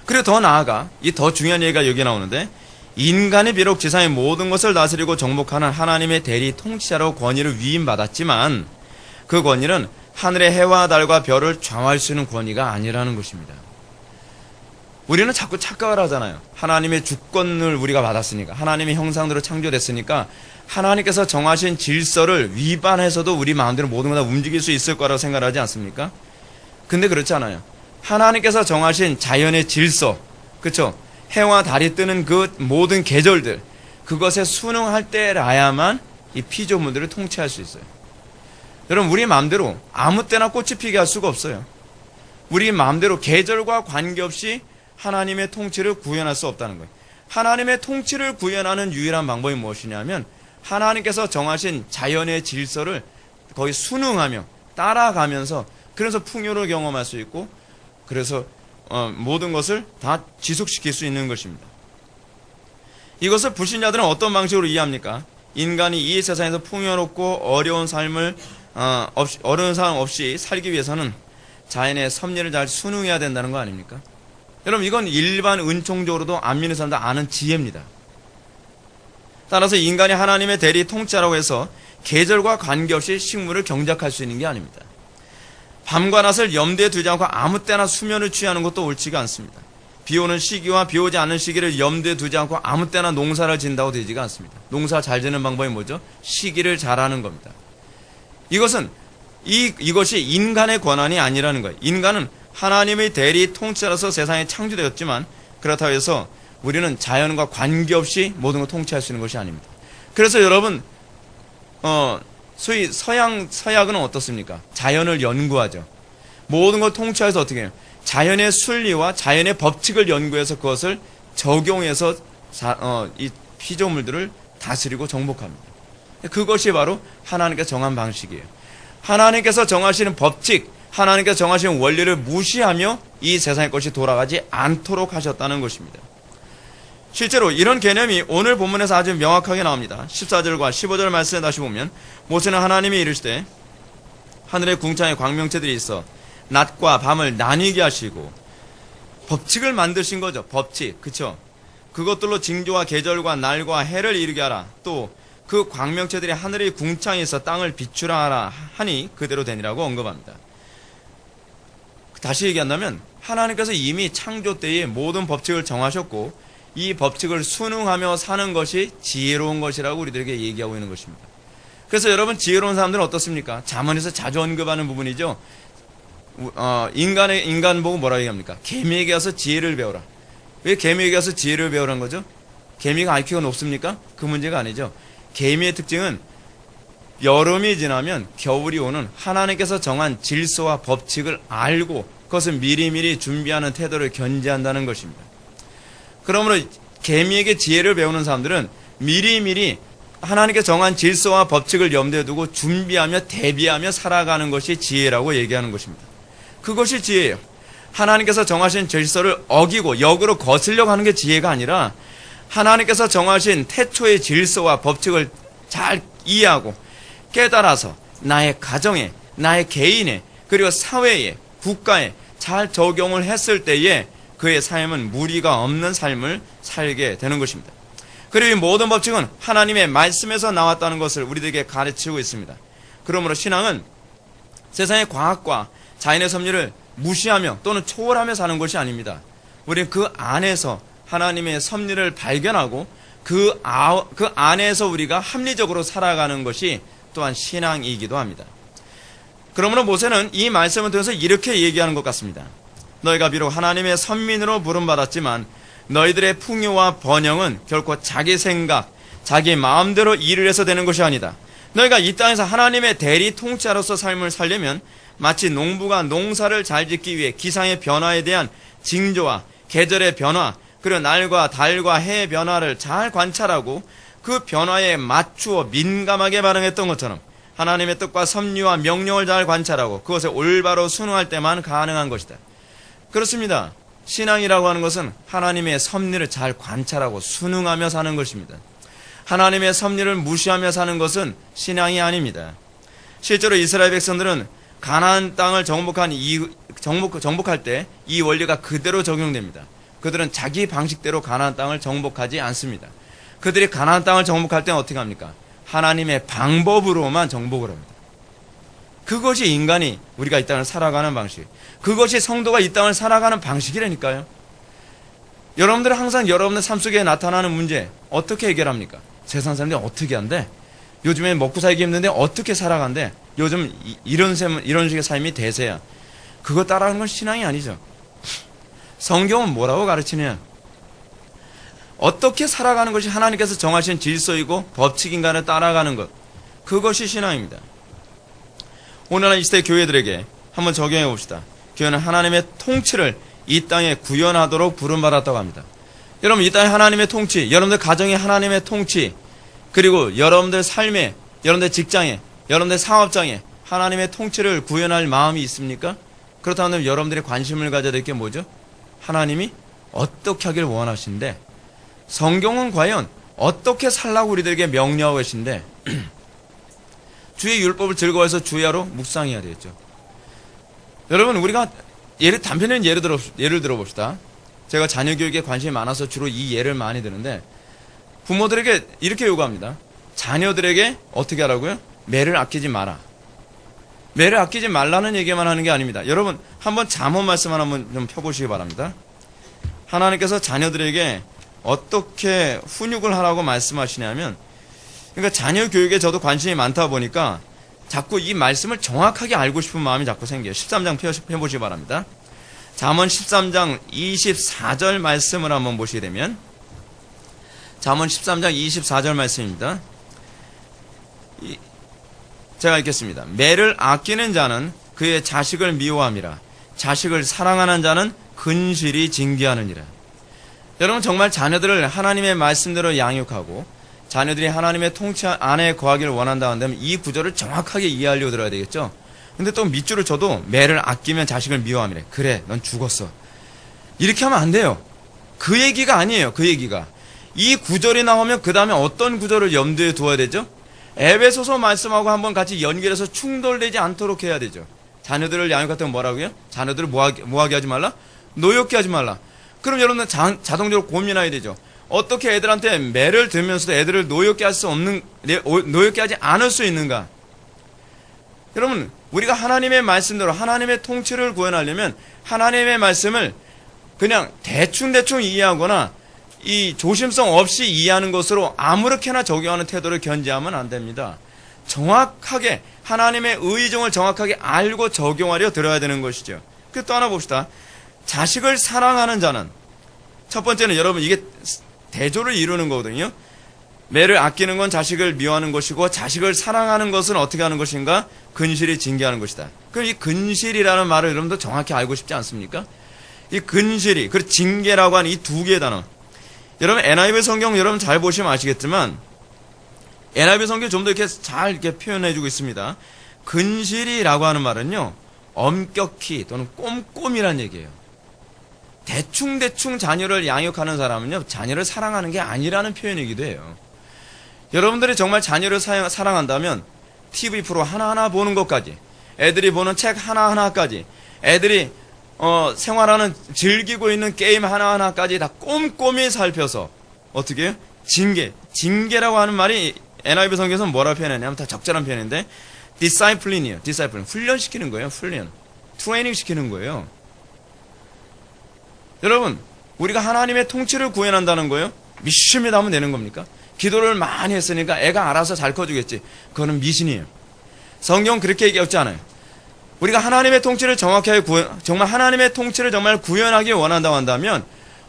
그리고 더 나아가, 이 더 중요한 얘기가 여기 나오는데, 인간이 비록 지상의 모든 것을 다스리고 정복하는 하나님의 대리 통치자로 권위를 위임받았지만 그 권위는 하늘의 해와 달과 별을 좌우할 수 있는 권위가 아니라는 것입니다. 우리는 자꾸 착각을 하잖아요. 하나님의 주권을 우리가 받았으니까, 하나님의 형상대로 창조됐으니까 하나님께서 정하신 질서를 위반해서도 우리 마음대로 모든 걸 다 움직일 수 있을 거라고 생각하지 않습니까? 근데 그렇지 않아요. 하나님께서 정하신 자연의 질서, 그렇죠? 해와 달이 뜨는 그 모든 계절들, 그것에 순응할 때라야만 이 피조물들을 통치할 수 있어요. 여러분, 우리 마음대로 아무 때나 꽃이 피게 할 수가 없어요. 우리 마음대로 계절과 관계없이 하나님의 통치를 구현할 수 없다는 거예요. 하나님의 통치를 구현하는 유일한 방법이 무엇이냐면 하나님께서 정하신 자연의 질서를 거의 순응하며 따라가면서, 그래서 풍요를 경험할 수 있고, 그래서 모든 것을 다 지속시킬 수 있는 것입니다. 이것을 불신자들은 어떤 방식으로 이해합니까? 인간이 이 세상에서 풍요롭고 어려운 삶 없이 살기 위해서는 자연의 섭리를 잘 순응해야 된다는 거 아닙니까? 여러분, 이건 일반 은총적으로도 안 믿는 사람들 아는 지혜입니다. 따라서 인간이 하나님의 대리 통치자라고 해서 계절과 관계없이 식물을 경작할 수 있는 게 아닙니다. 밤과 낮을 염두에 두지 않고 아무 때나 수면을 취하는 것도 옳지가 않습니다. 비 오는 시기와 비 오지 않는 시기를 염두에 두지 않고 아무 때나 농사를 진다고 되지가 않습니다. 농사 잘 짓는 방법이 뭐죠? 시기를 잘 하는 겁니다. 이것이 인간의 권한이 아니라는 거예요. 인간은 하나님의 대리 통치자로서 세상에 창조되었지만 그렇다고 해서 우리는 자연과 관계없이 모든 걸 통치할 수 있는 것이 아닙니다. 그래서 여러분, 소위 서약은 어떻습니까? 자연을 연구하죠. 모든 걸 통치해서 어떻게 해요? 자연의 순리와 자연의 법칙을 연구해서 그것을 적용해서 이 피조물들을 다스리고 정복합니다. 그것이 바로 하나님께서 정한 방식이에요. 하나님께서 정하시는 법칙, 하나님께서 정하시는 원리를 무시하며 이 세상의 것이 돌아가지 않도록 하셨다는 것입니다. 실제로 이런 개념이 오늘 본문에서 아주 명확하게 나옵니다. 14절과 15절 말씀에 다시 보면 모세는 하나님이 이르시되 하늘의 궁창에 광명체들이 있어 낮과 밤을 나뉘게 하시고, 법칙을 만드신 거죠. 법칙, 그쵸? 그것들로 징조와 계절과 날과 해를 이루게 하라. 또 그 광명체들이 하늘의 궁창에 있어 땅을 비추라 하라 하니 그대로 되니라고 언급합니다. 다시 얘기한다면 하나님께서 이미 창조 때에 모든 법칙을 정하셨고 이 법칙을 순응하며 사는 것이 지혜로운 것이라고 우리들에게 얘기하고 있는 것입니다. 그래서 여러분, 지혜로운 사람들은 어떻습니까? 잠언에서 자주 언급하는 부분이죠. 인간 보고 뭐라고 얘기합니까? 개미에게 가서 지혜를 배워라. 왜 개미에게 가서 지혜를 배우라는 거죠? 개미가 IQ가 높습니까? 그 문제가 아니죠. 개미의 특징은 여름이 지나면 겨울이 오는 하나님께서 정한 질서와 법칙을 알고 그것을 미리미리 준비하는 태도를 견지한다는 것입니다. 그러므로 개미에게 지혜를 배우는 사람들은 미리미리 하나님께서 정한 질서와 법칙을 염두에 두고 준비하며 대비하며 살아가는 것이 지혜라고 얘기하는 것입니다. 그것이 지혜예요. 하나님께서 정하신 질서를 어기고 역으로 거슬려고 하는 게 지혜가 아니라 하나님께서 정하신 태초의 질서와 법칙을 잘 이해하고 깨달아서 나의 가정에, 나의 개인에, 그리고 사회에, 국가에 잘 적용을 했을 때에 그의 삶은 무리가 없는 삶을 살게 되는 것입니다. 그리고 이 모든 법칙은 하나님의 말씀에서 나왔다는 것을 우리들에게 가르치고 있습니다. 그러므로 신앙은 세상의 과학과 자연의 섭리를 무시하며 또는 초월하며 사는 것이 아닙니다. 우리는 그 안에서 하나님의 섭리를 발견하고 그 안에서 우리가 합리적으로 살아가는 것이 또한 신앙이기도 합니다. 그러므로 모세는 이 말씀을 통해서 이렇게 얘기하는 것 같습니다. 너희가 비록 하나님의 선민으로 부름받았지만 너희들의 풍요와 번영은 결코 자기 생각, 자기 마음대로 일을 해서 되는 것이 아니다. 너희가 이 땅에서 하나님의 대리 통치자로서 삶을 살려면 마치 농부가 농사를 잘 짓기 위해 기상의 변화에 대한 징조와 계절의 변화, 그리고 날과 달과 해의 변화를 잘 관찰하고 그 변화에 맞추어 민감하게 반응했던 것처럼 하나님의 뜻과 섭리와 명령을 잘 관찰하고 그것에 올바로 순응할 때만 가능한 것이다. 그렇습니다. 신앙이라고 하는 것은 하나님의 섭리를 잘 관찰하고 순응하며 사는 것입니다. 하나님의 섭리를 무시하며 사는 것은 신앙이 아닙니다. 실제로 이스라엘 백성들은 가나안 땅을 정복할 때 이 원리가 그대로 적용됩니다. 그들은 자기 방식대로 가나안 땅을 정복하지 않습니다. 그들이 가나안 땅을 정복할 때는 어떻게 합니까? 하나님의 방법으로만 정복을 합니다. 그것이 인간이 우리가 이 땅을 살아가는 방식, 그것이 성도가 이 땅을 살아가는 방식이라니까요. 여러분들은 항상 여러분의 삶 속에 나타나는 문제 어떻게 해결합니까? 세상 사람들이 어떻게 한대? 요즘에 먹고 살기 힘든데 어떻게 살아간대? 요즘 이런 식의 삶이 대세야. 그거 따라하는 건 신앙이 아니죠. 성경은 뭐라고 가르치냐? 어떻게 살아가는 것이 하나님께서 정하신 질서이고 법칙인가를 따라가는 것, 그것이 신앙입니다. 오늘날 이 시대 교회들에게 한번 적용해 봅시다. 교회는 하나님의 통치를 이 땅에 구현하도록 부름받았다고 합니다. 여러분, 이 땅에 하나님의 통치, 여러분들 가정에 하나님의 통치, 그리고 여러분들 삶에, 여러분들 직장에, 여러분들 사업장에 하나님의 통치를 구현할 마음이 있습니까? 그렇다면 여러분들이 관심을 가져야 될 게 뭐죠? 하나님이 어떻게 하길 원하신데, 성경은 과연 어떻게 살라고 우리들에게 명령하고 계신데, 주의 율법을 즐거워해서 주야로 묵상해야 되겠죠. 여러분, 우리가 단편적인 예를 들어봅시다. 제가 자녀 교육에 관심이 많아서 주로 이 예를 많이 드는데, 부모들에게 이렇게 요구합니다. 자녀들에게 어떻게 하라고요? 매를 아끼지 마라. 매를 아끼지 말라는 얘기만 하는 게 아닙니다. 여러분, 한번 잠언 말씀 한번 좀 펴보시기 바랍니다. 하나님께서 자녀들에게 어떻게 훈육을 하라고 말씀하시냐면, 그러니까 자녀 교육에 저도 관심이 많다 보니까 자꾸 이 말씀을 정확하게 알고 싶은 마음이 자꾸 생겨요. 13장 펴보시기 바랍니다. 잠언 13장 24절 말씀을 한번 보시게 되면, 잠언 13장 24절 말씀입니다. 제가 읽겠습니다. 매를 아끼는 자는 그의 자식을 미워함이라. 자식을 사랑하는 자는 근실이 징계하느니라. 여러분, 정말 자녀들을 하나님의 말씀대로 양육하고 자녀들이 하나님의 통치 안에 거하기를 원한다면 이 구절을 정확하게 이해하려고 들어야 되겠죠. 근데 또 밑줄을 쳐도 매를 아끼면 자식을 미워함이래. 그래, 넌 죽었어. 이렇게 하면 안 돼요. 그 얘기가 아니에요. 그 얘기가. 이 구절이 나오면 그 다음에 어떤 구절을 염두에 두어야 되죠? 에베소서 말씀하고 한번 같이 연결해서 충돌되지 않도록 해야 되죠. 자녀들을 양육할 때 뭐라고요? 자녀들을 뭐하게 하지 말라? 노엽게 하지 말라. 그럼 여러분은 자동적으로 고민해야 되죠. 어떻게 애들한테 매를 들면서도 애들을 노엽게 하지 않을 수 있는가? 여러분, 우리가 하나님의 말씀대로 하나님의 통치를 구현하려면 하나님의 말씀을 그냥 대충 이해하거나 이 조심성 없이 이해하는 것으로 아무렇게나 적용하는 태도를 견지하면 안 됩니다. 정확하게 하나님의 의정을 정확하게 알고 적용하려 들어야 되는 것이죠. 그 또 하나 봅시다. 자식을 사랑하는 자는, 첫 번째는 여러분 이게 대조를 이루는 거거든요. 매를 아끼는 건 자식을 미워하는 것이고, 자식을 사랑하는 것은 어떻게 하는 것인가? 근실이 징계하는 것이다. 그럼 이 근실이라는 말을 여러분도 정확히 알고 싶지 않습니까? 이 근실이, 그리고 징계라고 하는 이 두 개의 단어. 여러분, NIV 성경 여러분 잘 보시면 아시겠지만, NIV 성경 좀 더 이렇게 잘 이렇게 표현해주고 있습니다. 근실이라고 하는 말은요, 엄격히 또는 꼼꼼이란 얘기예요. 대충 자녀를 양육하는 사람은요, 자녀를 사랑하는 게 아니라는 표현이기도 해요. 여러분들이 정말 자녀를 사랑한다면 TV 프로 하나하나 보는 것까지, 애들이 보는 책 하나하나까지, 애들이 생활하는 즐기고 있는 게임 하나하나까지 다 꼼꼼히 살펴서 어떻게 해요? 징계라고 하는 말이 NIV 성경에서는 뭐라고 표현하냐면 다 적절한 표현인데 discipline이에요. discipline. 훈련시키는 거예요. 트레이닝 시키는 거예요. 여러분, 우리가 하나님의 통치를 구현한다는 거예요. 미심이 나면 되는 겁니까? 기도를 많이 했으니까 애가 알아서 잘 커주겠지. 그거는 미신이에요. 성경 그렇게 얘기하지 않아요. 우리가 하나님의 통치를 정확하게 정말 하나님의 통치를 정말 구현하기 원한다고 한다면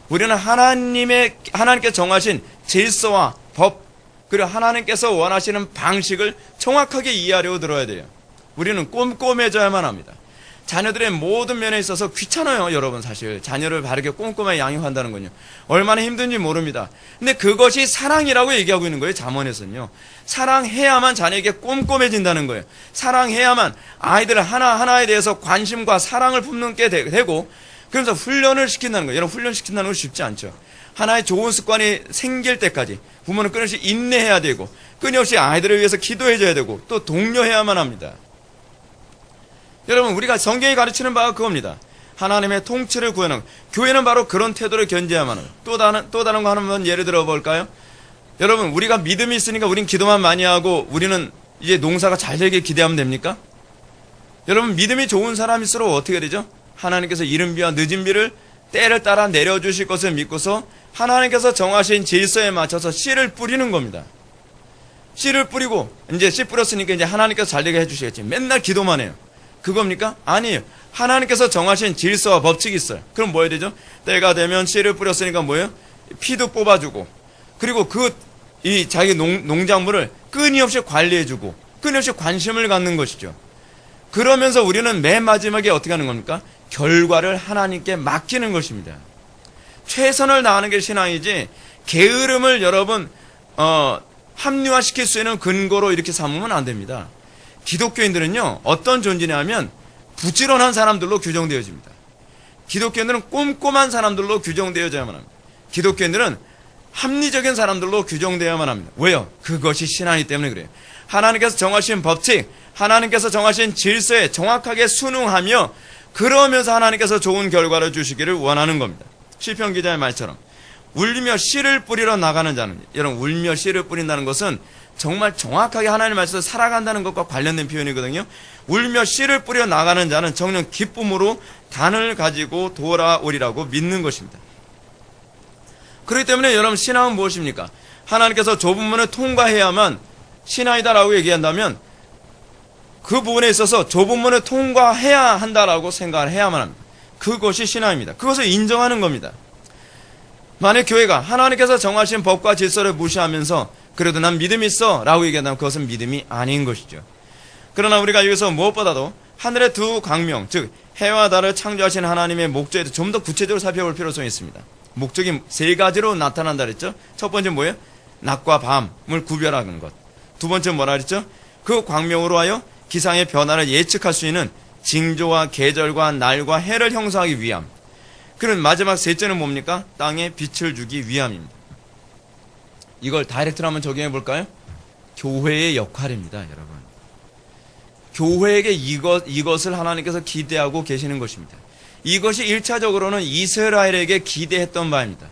우리는 하나님께서 정하신 질서와 법, 그리고 하나님께서 원하시는 방식을 정확하게 이해하려고 들어야 돼요. 우리는 꼼꼼해져야만 합니다. 자녀들의 모든 면에 있어서 귀찮아요, 여러분. 사실 자녀를 바르게 꼼꼼하게 양육한다는 건요, 얼마나 힘든지 모릅니다. 근데 그것이 사랑이라고 얘기하고 있는 거예요, 잠언에서는요. 사랑해야만 자녀에게 꼼꼼해진다는 거예요. 사랑해야만 아이들 하나하나에 대해서 관심과 사랑을 품게 되고, 그러면서 훈련을 시킨다는 거예요. 여러분, 훈련시킨다는 건 쉽지 않죠. 하나의 좋은 습관이 생길 때까지 부모는 끊임없이 인내해야 되고, 끊임없이 아이들을 위해서 기도해줘야 되고, 또 독려해야만 합니다. 여러분, 우리가 성경이 가르치는 바가 그겁니다. 하나님의 통치를 구하는, 교회는 바로 그런 태도를 견지해야만 해요. 또 다른 거 하나만 예를 들어 볼까요? 여러분, 우리가 믿음이 있으니까 우린 기도만 많이 하고 우리는 이제 농사가 잘 되길 기대하면 됩니까? 여러분, 믿음이 좋은 사람일수록 어떻게 되죠? 하나님께서 이른 비와 늦은 비를 때를 따라 내려주실 것을 믿고서 하나님께서 정하신 질서에 맞춰서 씨를 뿌리는 겁니다. 씨를 뿌리고 이제 씨 뿌렸으니까 이제 하나님께서 잘 되게 해주시겠지. 맨날 기도만 해요. 그겁니까? 아니에요. 하나님께서 정하신 질서와 법칙이 있어요. 그럼 뭐 해야 되죠? 때가 되면 씨를 뿌렸으니까 뭐예요? 피도 뽑아주고, 그리고 자기 농작물을 끊임없이 관리해주고, 끊임없이 관심을 갖는 것이죠. 그러면서 우리는 맨 마지막에 어떻게 하는 겁니까? 결과를 하나님께 맡기는 것입니다. 최선을 다하는 게 신앙이지, 게으름을 여러분, 합리화시킬 수 있는 근거로 이렇게 삼으면 안 됩니다. 기독교인들은요, 어떤 존재냐면 부지런한 사람들로 규정되어집니다. 기독교인들은 꼼꼼한 사람들로 규정되어져야만 합니다. 기독교인들은 합리적인 사람들로 규정되어야만 합니다. 왜요? 그것이 신앙이기 때문에 그래요. 하나님께서 정하신 법칙, 하나님께서 정하신 질서에 정확하게 순응하며, 그러면서 하나님께서 좋은 결과를 주시기를 원하는 겁니다. 시편 기자의 말처럼 울며 씨를 뿌리러 나가는 자는, 여러분, 울며 씨를 뿌린다는 것은 정말 정확하게 하나님 말씀을 살아간다는 것과 관련된 표현이거든요. 울며 씨를 뿌려 나가는 자는 정녕 기쁨으로 단을 가지고 돌아오리라고 믿는 것입니다. 그렇기 때문에 여러분, 신앙은 무엇입니까? 하나님께서 좁은 문을 통과해야만 신앙이다라고 얘기한다면 그 부분에 있어서 좁은 문을 통과해야 한다라고 생각을 해야만 합니다. 그것이 신앙입니다. 그것을 인정하는 겁니다. 만약 교회가 하나님께서 정하신 법과 질서를 무시하면서 그래도 난 믿음이 있어 라고 얘기한다면 그것은 믿음이 아닌 것이죠. 그러나 우리가 여기서 무엇보다도 하늘의 두 광명, 즉 해와 달을 창조하신 하나님의 목적에 좀 더 구체적으로 살펴볼 필요성이 있습니다. 목적이 세 가지로 나타난다 그랬죠. 첫 번째 뭐예요? 낮과 밤을 구별하는 것. 두 번째 뭐라 그랬죠? 그 광명으로 하여 기상의 변화를 예측할 수 있는 징조와 계절과 날과 해를 형성하기 위함. 그럼 마지막 셋째는 뭡니까? 땅에 빛을 주기 위함입니다. 이걸 다이렉트로 한번 적용해 볼까요? 교회의 역할입니다, 여러분. 교회에게 이것을 하나님께서 기대하고 계시는 것입니다. 이것이 1차적으로는 이스라엘에게 기대했던 바입니다.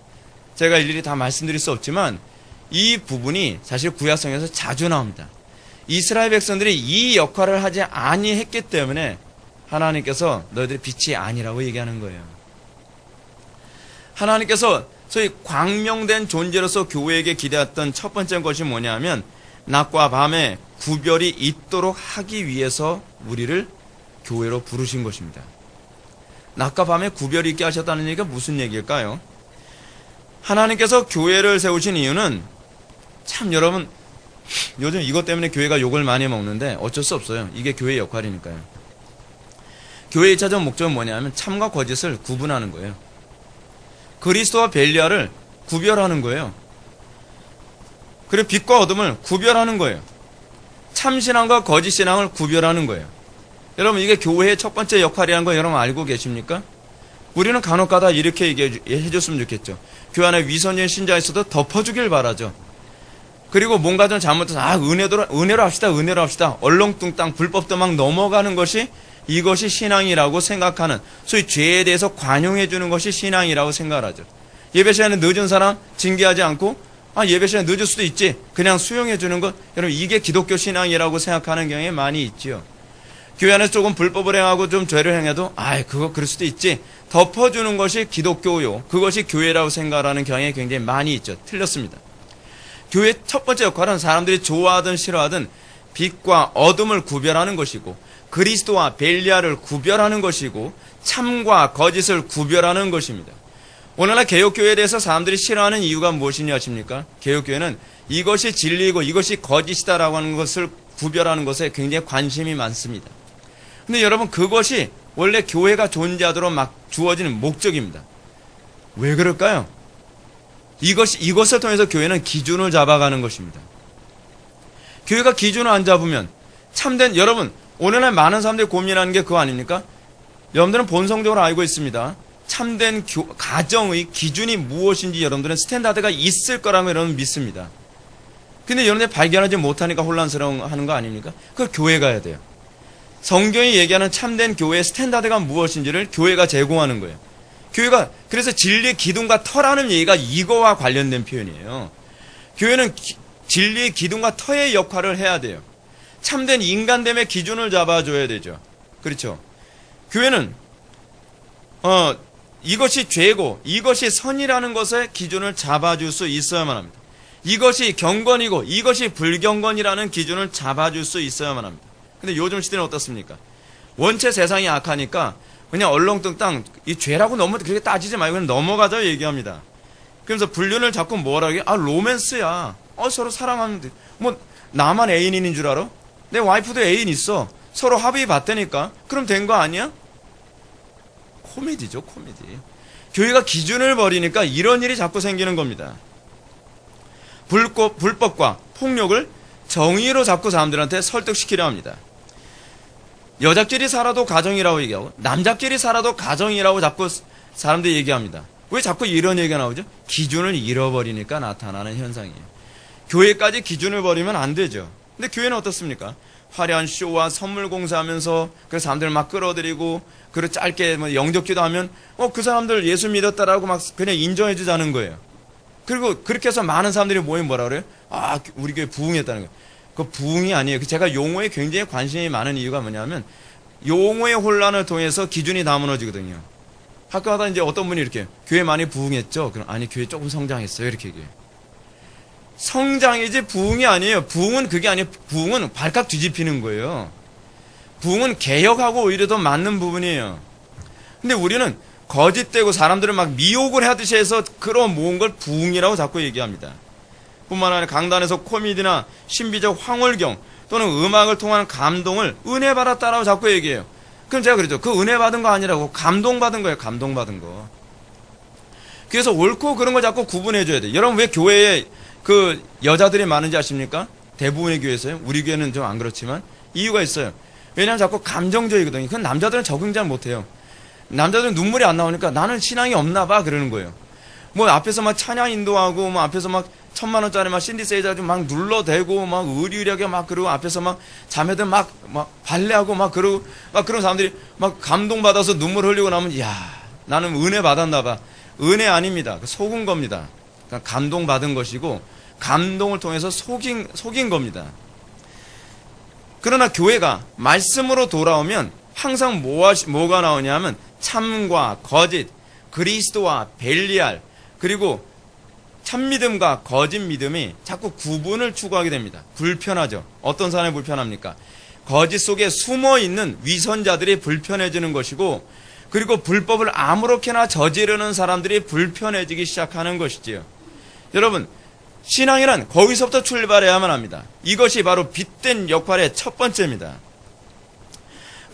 제가 일일이 다 말씀드릴 수 없지만 이 부분이 사실 구약성에서 자주 나옵니다. 이스라엘 백성들이 이 역할을 하지 아니했기 때문에 하나님께서 너희들이 빛이 아니라고 얘기하는 거예요. 하나님께서 소위 광명된 존재로서 교회에게 기대했던 첫 번째 것이 뭐냐면 낮과 밤의 구별이 있도록 하기 위해서 우리를 교회로 부르신 것입니다. 낮과 밤의 구별이 있게 하셨다는 얘기가 무슨 얘기일까요? 하나님께서 교회를 세우신 이유는 참 여러분, 요즘 이것 때문에 교회가 욕을 많이 먹는데 어쩔 수 없어요. 이게 교회의 역할이니까요. 교회의 1차적 목적은 뭐냐면 참과 거짓을 구분하는 거예요. 그리스도와 벨리알을 구별하는 거예요. 그리고 빛과 어둠을 구별하는 거예요. 참신앙과 거짓신앙을 구별하는 거예요. 여러분, 이게 교회의 첫 번째 역할이라는 거 여러분 알고 계십니까? 우리는 간혹가다 이렇게 얘기해 줬으면 좋겠죠. 교회 안에 위선적인 신자가 있어도 덮어주길 바라죠. 그리고 뭔가 좀 잘못해서 은혜로 합시다. 얼렁뚱땅 불법도 막 넘어가는 것이 이것이 신앙이라고 생각하는, 소위 죄에 대해서 관용해 주는 것이 신앙이라고 생각을 하죠. 예배 시간에 늦은 사람 징계하지 않고 예배 시간에 늦을 수도 있지, 그냥 수용해 주는 것, 여러분 이게 기독교 신앙이라고 생각하는 경향이 많이 있지요. 교회 안에서 조금 불법을 행하고 좀 죄를 행해도 그거 그럴 수도 있지, 덮어주는 것이 기독교요. 그것이 교회라고 생각하는 경향이 굉장히 많이 있죠. 틀렸습니다. 교회의 첫 번째 역할은 사람들이 좋아하든 싫어하든 빛과 어둠을 구별하는 것이고 그리스도와 벨리알을 구별하는 것이고 참과 거짓을 구별하는 것입니다. 오늘날 개혁교회에 대해서 사람들이 싫어하는 이유가 무엇이냐 하십니까? 개혁교회는 이것이 진리이고 이것이 거짓이다라고 하는 것을 구별하는 것에 굉장히 관심이 많습니다. 근데 여러분, 그것이 원래 교회가 존재하도록 막 주어지는 목적입니다. 왜 그럴까요? 이것을 통해서 교회는 기준을 잡아가는 것입니다. 교회가 기준을 안 잡으면 여러분, 오늘날 많은 사람들이 고민하는 게 그거 아닙니까? 여러분들은 본성적으로 알고 있습니다. 참된 가정의 기준이 무엇인지 여러분들은 스탠다드가 있을 거라고 여러분 믿습니다. 근데 여러분들이 발견하지 못하니까 혼란스러워하는 거 아닙니까? 그걸 교회 가야 돼요. 성경이 얘기하는 참된 교회의 스탠다드가 무엇인지를 교회가 제공하는 거예요. 교회가 그래서 진리의 기둥과 터라는 얘기가 이거와 관련된 표현이에요. 교회는 진리의 기둥과 터의 역할을 해야 돼요. 참된 인간됨의 기준을 잡아줘야 되죠. 그렇죠? 교회는 이것이 죄고 이것이 선이라는 것의 기준을 잡아줄 수 있어야만 합니다. 이것이 경건이고 이것이 불경건이라는 기준을 잡아줄 수 있어야만 합니다. 근데 요즘 시대는 어떻습니까? 원체 세상이 악하니까 그냥 얼렁뚱땅 이 죄라고 너무 그렇게 따지지 말고 그냥 넘어가자 얘기합니다. 그래서 불륜을 자꾸 뭐라고 해? 로맨스야. 서로 사랑하는데 뭐 나만 애인인 줄 알아? 내 와이프도 애인 있어. 서로 합의 봤다니까. 그럼 된 거 아니야? 코미디죠, 코미디. 교회가 기준을 버리니까 이런 일이 자꾸 생기는 겁니다. 불법과 폭력을 정의로 자꾸 사람들한테 설득시키려 합니다. 여자끼리 살아도 가정이라고 얘기하고 남자끼리 살아도 가정이라고 자꾸 사람들이 얘기합니다. 왜 자꾸 이런 얘기가 나오죠? 기준을 잃어버리니까 나타나는 현상이에요. 교회까지 기준을 버리면 안 되죠. 근데 교회는 어떻습니까? 화려한 쇼와 선물 공사하면서 그 사람들 막 끌어들이고 그리고 짧게 영접기도 하면 그 사람들 예수 믿었다라고 막 그냥 인정해 주자는 거예요. 그리고 그렇게 해서 많은 사람들이 모이면 뭐라 그래요? 우리 교회 부흥했다는 거예요. 그 부흥이 아니에요. 제가 용어에 굉장히 관심이 많은 이유가 뭐냐면 용어의 혼란을 통해서 기준이 다 무너지거든요. 학교 가다 이제 어떤 분이 이렇게 교회 많이 부흥했죠? 그럼 아니 교회 조금 성장했어요. 이렇게 얘기해요. 성장이지 부흥이 아니에요. 부흥은 그게 아니에요. 부흥은 발칵 뒤집히는 거예요. 부흥은 개혁하고 오히려 더 맞는 부분이에요. 근데 우리는 거짓되고 사람들을 막 미혹을 하듯이 해서 끌어모은 걸 부흥이라고 자꾸 얘기합니다. 뿐만 아니라 강단에서 코미디나 신비적 황홀경 또는 음악을 통한 감동을 은혜 받았다라고 자꾸 얘기해요. 그럼 제가 그러죠. 그 은혜 받은 거 아니라고 감동받은 거예요. 감동받은 거. 그래서 옳고 그런 걸 자꾸 구분해 줘야 돼요. 여러분 왜 교회에 그 여자들이 많은지 아십니까? 대부분의 교회에서요. 우리 교회는 좀 안 그렇지만 이유가 있어요. 왜냐하면 자꾸 감정적이거든요. 그건 남자들은 적응 잘 못해요. 남자들은 눈물이 안 나오니까 나는 신앙이 없나 봐 그러는 거예요. 뭐 앞에서 막 찬양 인도하고 뭐 앞에서 막 1,000,000원짜리 막 신디세이저 막 눌러대고 막 의리의리하게 막 그러고 앞에서 막 자매들 막 발레하고 막 그러고 막 그런 사람들이 막 감동받아서 눈물 흘리고 나면 야 나는 은혜 받았나 봐. 은혜 아닙니다. 속은 겁니다. 그러니까 감동받은 것이고 감동을 통해서 속인 겁니다. 그러나 교회가 말씀으로 돌아오면 항상 뭐가 나오냐면 참과 거짓, 그리스도와 벨리알, 그리고 참믿음과 거짓 믿음이 자꾸 구분을 추구하게 됩니다. 불편하죠. 어떤 사람이 불편합니까? 거짓 속에 숨어있는 위선자들이 불편해지는 것이고 그리고 불법을 아무렇게나 저지르는 사람들이 불편해지기 시작하는 것이지요. 여러분, 신앙이란 거기서부터 출발해야만 합니다. 이것이 바로 빛된 역할의 첫 번째입니다.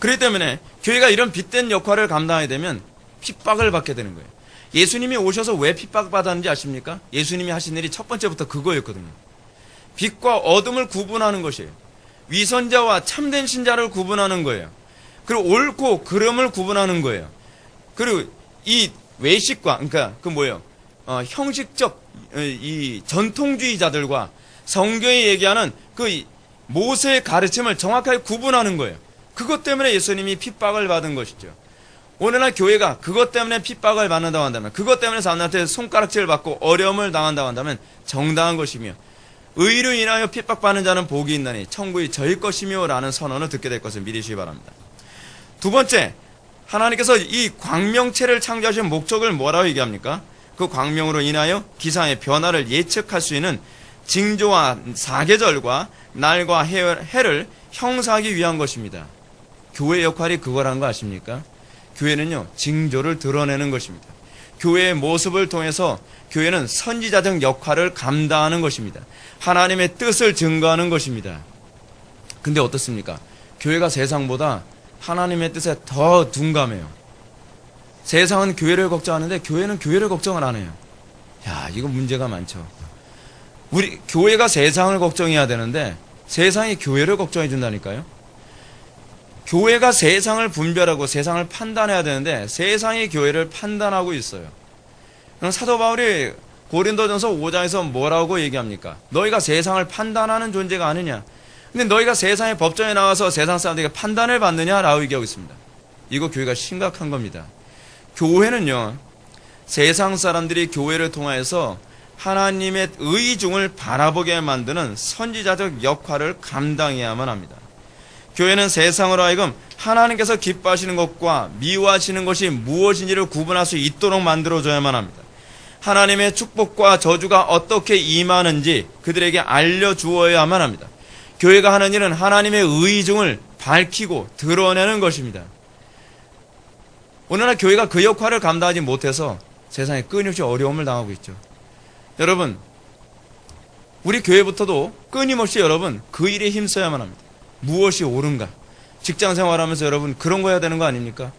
그렇기 때문에 교회가 이런 빛된 역할을 감당하게 되면 핍박을 받게 되는 거예요. 예수님이 오셔서 왜 핍박받았는지 아십니까? 예수님이 하신 일이 첫 번째부터 그거였거든요. 빛과 어둠을 구분하는 것이에요. 위선자와 참된 신자를 구분하는 거예요. 그리고 옳고 그름을 구분하는 거예요. 그리고 이 외식과 그러니까 형식적 이 전통주의자들과 성경이 얘기하는 그 모세의 가르침을 정확하게 구분하는 거예요. 그것 때문에 예수님이 핍박을 받은 것이죠. 오늘날 교회가 그것 때문에 핍박을 받는다고 한다면, 그것 때문에 사람들한테 손가락질을 받고 어려움을 당한다고 한다면 정당한 것이며, 의로 인하여 핍박받는 자는 복이 있나니 천국이 저희 것이며 라는 선언을 듣게 될 것을 믿으시기 바랍니다. 두 번째, 하나님께서 이 광명체를 창조하신 목적을 뭐라고 얘기합니까? 그 광명으로 인하여 기상의 변화를 예측할 수 있는 징조와 사계절과 날과 해를 형성하기 위한 것입니다. 교회의 역할이 그거라는 거 아십니까? 교회는요, 징조를 드러내는 것입니다. 교회의 모습을 통해서 교회는 선지자적 역할을 감당하는 것입니다. 하나님의 뜻을 증거하는 것입니다. 근데 어떻습니까? 교회가 세상보다 하나님의 뜻에 더 둔감해요. 세상은 교회를 걱정하는데 교회는 교회를 걱정을 안 해요. 야, 이거 문제가 많죠. 우리 교회가 세상을 걱정해야 되는데 세상이 교회를 걱정해 준다니까요. 교회가 세상을 분별하고 세상을 판단해야 되는데 세상이 교회를 판단하고 있어요. 그럼 사도 바울이 고린도전서 5장에서 뭐라고 얘기합니까? 너희가 세상을 판단하는 존재가 아니냐. 근데 너희가 세상의 법정에 나가서 세상 사람들에게 판단을 받느냐라고 얘기하고 있습니다. 이거 교회가 심각한 겁니다. 교회는요, 세상 사람들이 교회를 통해서 하나님의 의중을 바라보게 만드는 선지자적 역할을 감당해야만 합니다. 교회는 세상으로 하여금 하나님께서 기뻐하시는 것과 미워하시는 것이 무엇인지를 구분할 수 있도록 만들어줘야만 합니다. 하나님의 축복과 저주가 어떻게 임하는지 그들에게 알려주어야만 합니다. 교회가 하는 일은 하나님의 의중을 밝히고 드러내는 것입니다. 오늘날 교회가 그 역할을 감당하지 못해서 세상에 끊임없이 어려움을 당하고 있죠. 여러분, 우리 교회부터도 끊임없이 여러분 그 일에 힘써야만 합니다. 무엇이 옳은가? 직장 생활하면서 여러분 그런 거 해야 되는 거 아닙니까?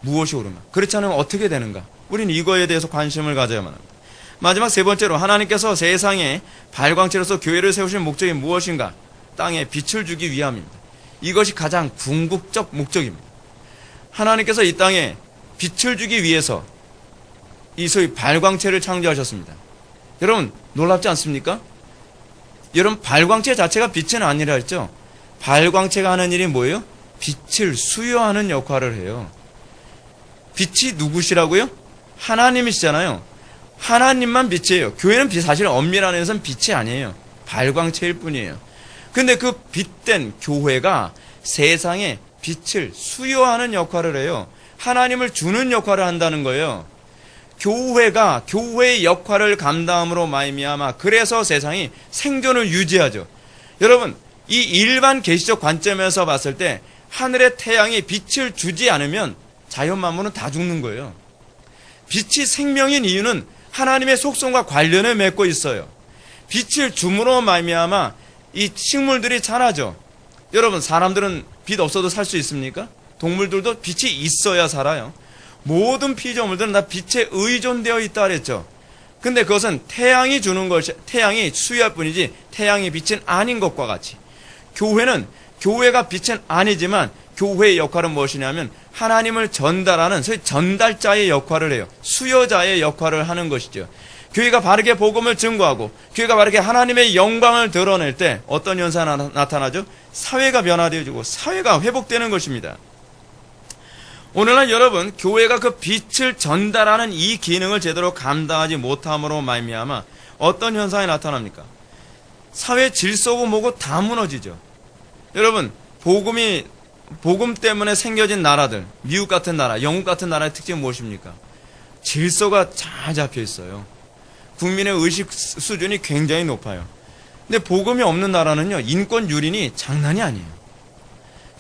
무엇이 옳은가? 그렇지 않으면 어떻게 되는가? 우리는 이거에 대해서 관심을 가져야만 합니다. 마지막 세 번째로 하나님께서 세상에 발광체로서 교회를 세우신 목적이 무엇인가? 땅에 빛을 주기 위함입니다. 이것이 가장 궁극적 목적입니다. 하나님께서 이 땅에 빛을 주기 위해서 이 소위 발광체를 창조하셨습니다. 여러분 놀랍지 않습니까? 여러분 발광체 자체가 빛은 아니라 했죠. 발광체가 하는 일이 뭐예요? 빛을 수요하는 역할을 해요. 빛이 누구시라고요? 하나님이시잖아요. 하나님만 빛이에요. 교회는 사실 엄밀한 의미에서는 빛이 아니에요. 발광체일 뿐이에요. 근데 그 빛된 교회가 세상에 빛을 수요하는 역할을 해요. 하나님을 주는 역할을 한다는 거예요. 교회가 교회의 역할을 감당함으로 말미암아 그래서 세상이 생존을 유지하죠. 여러분, 이 일반 계시적 관점에서 봤을 때 하늘의 태양이 빛을 주지 않으면 자연 만물은 다 죽는 거예요. 빛이 생명인 이유는 하나님의 속성과 관련을 맺고 있어요. 빛을 줌으로 말미암아 이 식물들이 자라죠. 여러분, 사람들은 빛 없어도 살 수 있습니까? 동물들도 빛이 있어야 살아요. 모든 피조물들은 다 빛에 의존되어 있다 그랬죠. 근데 그것은 태양이 주는 것이, 태양이 수요할 뿐이지 태양의 빛은 아닌 것과 같이 교회가 빛은 아니지만 교회의 역할은 무엇이냐면 하나님을 전달하는 소위 전달자의 역할을 해요. 수요자의 역할을 하는 것이죠. 교회가 바르게 복음을 증거하고 교회가 바르게 하나님의 영광을 드러낼 때 어떤 현상이 나타나죠? 사회가 변화되어지고 사회가 회복되는 것입니다. 오늘날 여러분, 교회가 그 빛을 전달하는 이 기능을 제대로 감당하지 못함으로 말미암아 어떤 현상이 나타납니까? 사회 질서고 뭐고 다 무너지죠. 여러분, 복음 때문에 생겨진 나라들, 미국 같은 나라, 영국 같은 나라의 특징은 무엇입니까? 질서가 잘 잡혀 있어요. 국민의 의식 수준이 굉장히 높아요. 근데 복음이 없는 나라는요, 인권 유린이 장난이 아니에요.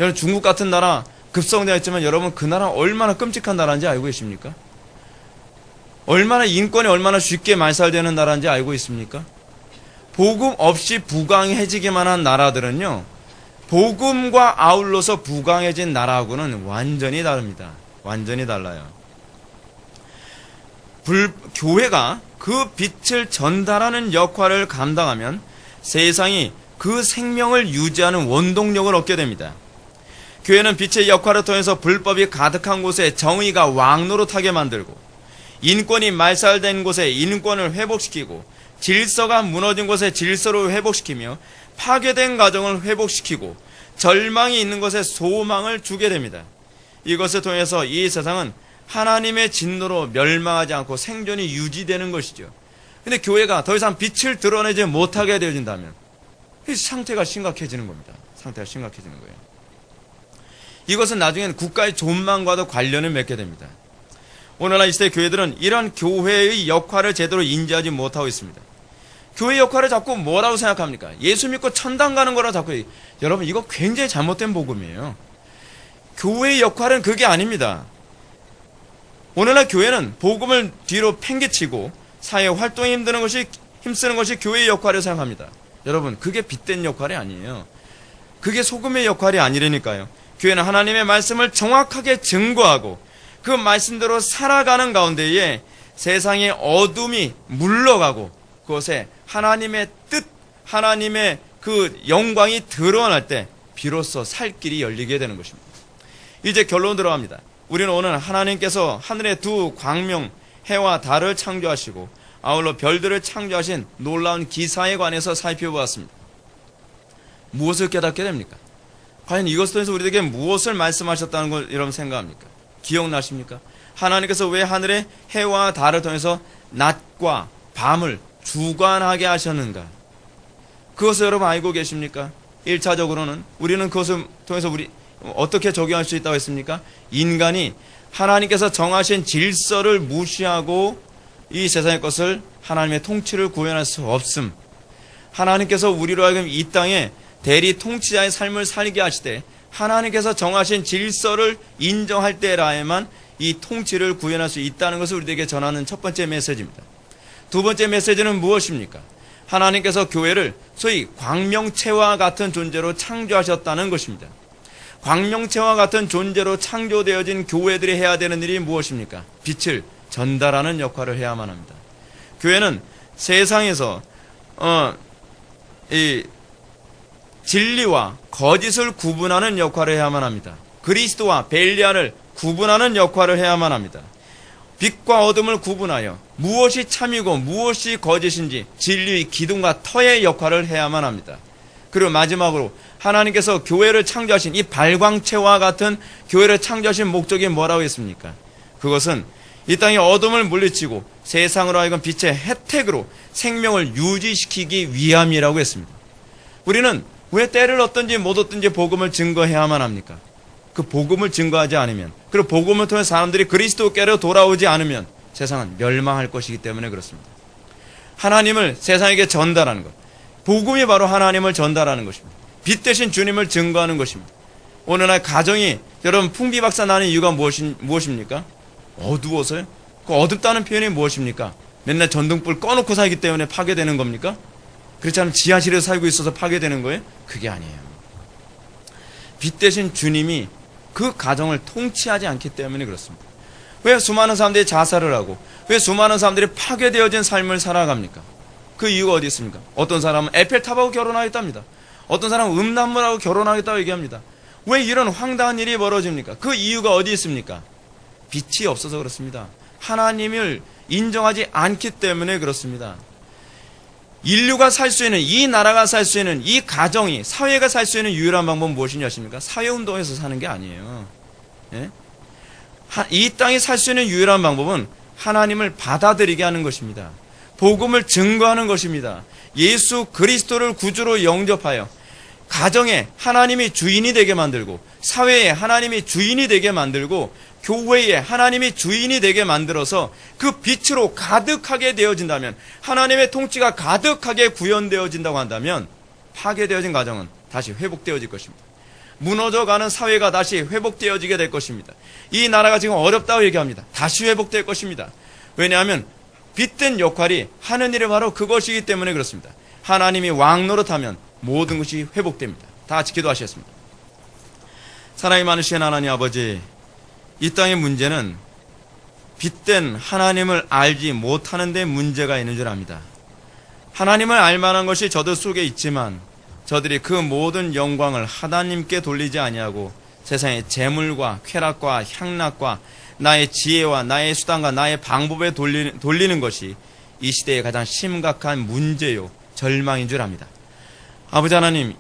여러분, 중국 같은 나라 급성장했지만 여러분 그 나라 얼마나 끔찍한 나라인지 알고 계십니까? 얼마나 인권이 얼마나 쉽게 말살되는 나라인지 알고 있습니까? 복음 없이 부강해지기만 한 나라들은요, 복음과 아울러서 부강해진 나라하고는 완전히 다릅니다. 완전히 달라요. 교회가 그 빛을 전달하는 역할을 감당하면 세상이 그 생명을 유지하는 원동력을 얻게 됩니다. 교회는 빛의 역할을 통해서 불법이 가득한 곳에 정의가 왕노릇하게 만들고, 인권이 말살된 곳에 인권을 회복시키고, 질서가 무너진 곳에 질서를 회복시키며 파괴된 가정을 회복시키고 절망이 있는 곳에 소망을 주게 됩니다. 이것을 통해서 이 세상은 하나님의 진노로 멸망하지 않고 생존이 유지되는 것이죠. 근데 교회가 더 이상 빛을 드러내지 못하게 되어진다면 이 상태가 심각해지는 겁니다. 상태가 심각해지는 거예요. 이것은 나중엔 국가의 존망과도 관련을 맺게 됩니다. 오늘날 이 시대 교회들은 이런 교회의 역할을 제대로 인지하지 못하고 있습니다. 교회 역할을 자꾸 뭐라고 생각합니까? 예수 믿고 천당 가는 거라 자꾸. 여러분, 이거 굉장히 잘못된 복음이에요. 교회의 역할은 그게 아닙니다. 오늘날 교회는 복음을 뒤로 팽개치고 사회 활동에 힘쓰는 것이 교회의 역할을 생각합니다. 여러분, 그게 빛된 역할이 아니에요. 그게 소금의 역할이 아니라니까요. 교회는 하나님의 말씀을 정확하게 증거하고 그 말씀대로 살아가는 가운데에 세상의 어둠이 물러가고 그것에 하나님의 뜻, 하나님의 그 영광이 드러날 때 비로소 살 길이 열리게 되는 것입니다. 이제 결론 들어갑니다. 우리는 오늘 하나님께서 하늘의 두 광명, 해와 달을 창조하시고 아울러 별들을 창조하신 놀라운 기사에 관해서 살펴보았습니다. 무엇을 깨닫게 됩니까? 과연 이것을 통해서 우리에게 무엇을 말씀하셨다는 걸 여러분 생각합니까? 기억나십니까? 하나님께서 왜 하늘의 해와 달을 통해서 낮과 밤을 주관하게 하셨는가? 그것을 여러분 알고 계십니까? 1차적으로는 우리는 그것을 통해서 어떻게 적용할 수 있다고 했습니까? 인간이 하나님께서 정하신 질서를 무시하고 이 세상의 것을 하나님의 통치를 구현할 수 없음. 하나님께서 우리로 하여금 이 땅에 대리 통치자의 삶을 살게 하시되 하나님께서 정하신 질서를 인정할 때라야만 이 통치를 구현할 수 있다는 것을 우리에게 전하는 첫 번째 메시지입니다. 두 번째 메시지는 무엇입니까? 하나님께서 교회를 소위 광명체와 같은 존재로 창조하셨다는 것입니다. 광명체와 같은 존재로 창조되어진 교회들이 해야 되는 일이 무엇입니까? 빛을 전달하는 역할을 해야만 합니다. 교회는 세상에서 이 진리와 거짓을 구분하는 역할을 해야만 합니다. 그리스도와 벨리알을 구분하는 역할을 해야만 합니다. 빛과 어둠을 구분하여 무엇이 참이고 무엇이 거짓인지 진리의 기둥과 터의 역할을 해야만 합니다. 그리고 마지막으로 하나님께서 교회를 창조하신 이 발광체와 같은 교회를 창조하신 목적이 뭐라고 했습니까? 그것은 이 땅의 어둠을 물리치고 세상으로 하여금 빛의 혜택으로 생명을 유지시키기 위함이라고 했습니다. 우리는 왜 때를 얻든지 못 얻든지 복음을 증거해야만 합니까? 그 복음을 증거하지 않으면, 그리고 복음을 통해 사람들이 그리스도께로 돌아오지 않으면 세상은 멸망할 것이기 때문에 그렇습니다. 하나님을 세상에게 전달하는 것, 복음이 바로 하나님을 전달하는 것입니다. 빛 대신 주님을 증거하는 것입니다. 오늘날 가정이 여러분 풍비박산 나는 이유가 무엇입니까? 어두워서요? 그 어둡다는 표현이 무엇입니까? 맨날 전등불 꺼놓고 살기 때문에 파괴되는 겁니까? 그렇지 않으면 지하실에 살고 있어서 파괴되는 거예요? 그게 아니에요. 빛 대신 주님이 그 가정을 통치하지 않기 때문에 그렇습니다. 왜 수많은 사람들이 자살을 하고 왜 수많은 사람들이 파괴되어진 삶을 살아갑니까? 그 이유가 어디 있습니까? 어떤 사람은 에펠탑하고 결혼하겠답니다. 어떤 사람은 음란물하고 결혼하겠다고 얘기합니다. 왜 이런 황당한 일이 벌어집니까? 그 이유가 어디 있습니까? 빛이 없어서 그렇습니다. 하나님을 인정하지 않기 때문에 그렇습니다. 인류가 살 수 있는, 이 나라가 살 수 있는, 이 가정이, 사회가 살 수 있는 유일한 방법은 무엇이냐 하십니까? 사회운동에서 사는 게 아니에요. 예? 이 땅이 살 수 있는 유일한 방법은 하나님을 받아들이게 하는 것입니다. 복음을 증거하는 것입니다. 예수 그리스도를 구주로 영접하여 가정에 하나님이 주인이 되게 만들고 사회에 하나님이 주인이 되게 만들고 교회에 하나님이 주인이 되게 만들어서 그 빛으로 가득하게 되어진다면, 하나님의 통치가 가득하게 구현되어진다고 한다면 파괴되어진 가정은 다시 회복되어질 것입니다. 무너져가는 사회가 다시 회복되어지게 될 것입니다. 이 나라가 지금 어렵다고 얘기합니다. 다시 회복될 것입니다. 왜냐하면 빛된 역할이 하는 일이 바로 그것이기 때문에 그렇습니다. 하나님이 왕 노릇하면 모든 것이 회복됩니다. 다 같이 기도하시겠습니다. 사랑이 많으신 하나님 아버지, 이 땅의 문제는 빛된 하나님을 알지 못하는 데 문제가 있는 줄 압니다. 하나님을 알만한 것이 저들 속에 있지만 저들이 그 모든 영광을 하나님께 돌리지 아니하고 세상의 재물과 쾌락과 향락과 나의 지혜와 나의 수단과 나의 방법에 돌리는 것이 이 시대의 가장 심각한 문제요 절망인 줄 압니다. 아버지 하나님,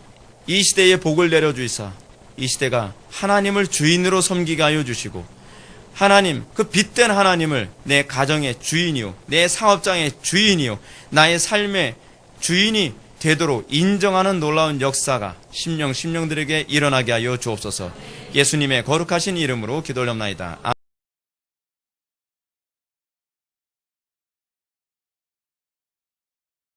이 시대에 복을 내려주이사 이 시대가 하나님을 주인으로 섬기게 하여 주시고, 하나님, 그 빛된 하나님을 내 가정의 주인이요, 내 사업장의 주인이요, 나의 삶의 주인이 되도록 인정하는 놀라운 역사가 심령들에게 일어나게 하여 주옵소서. 예수님의 거룩하신 이름으로 기도 올려옵나이다.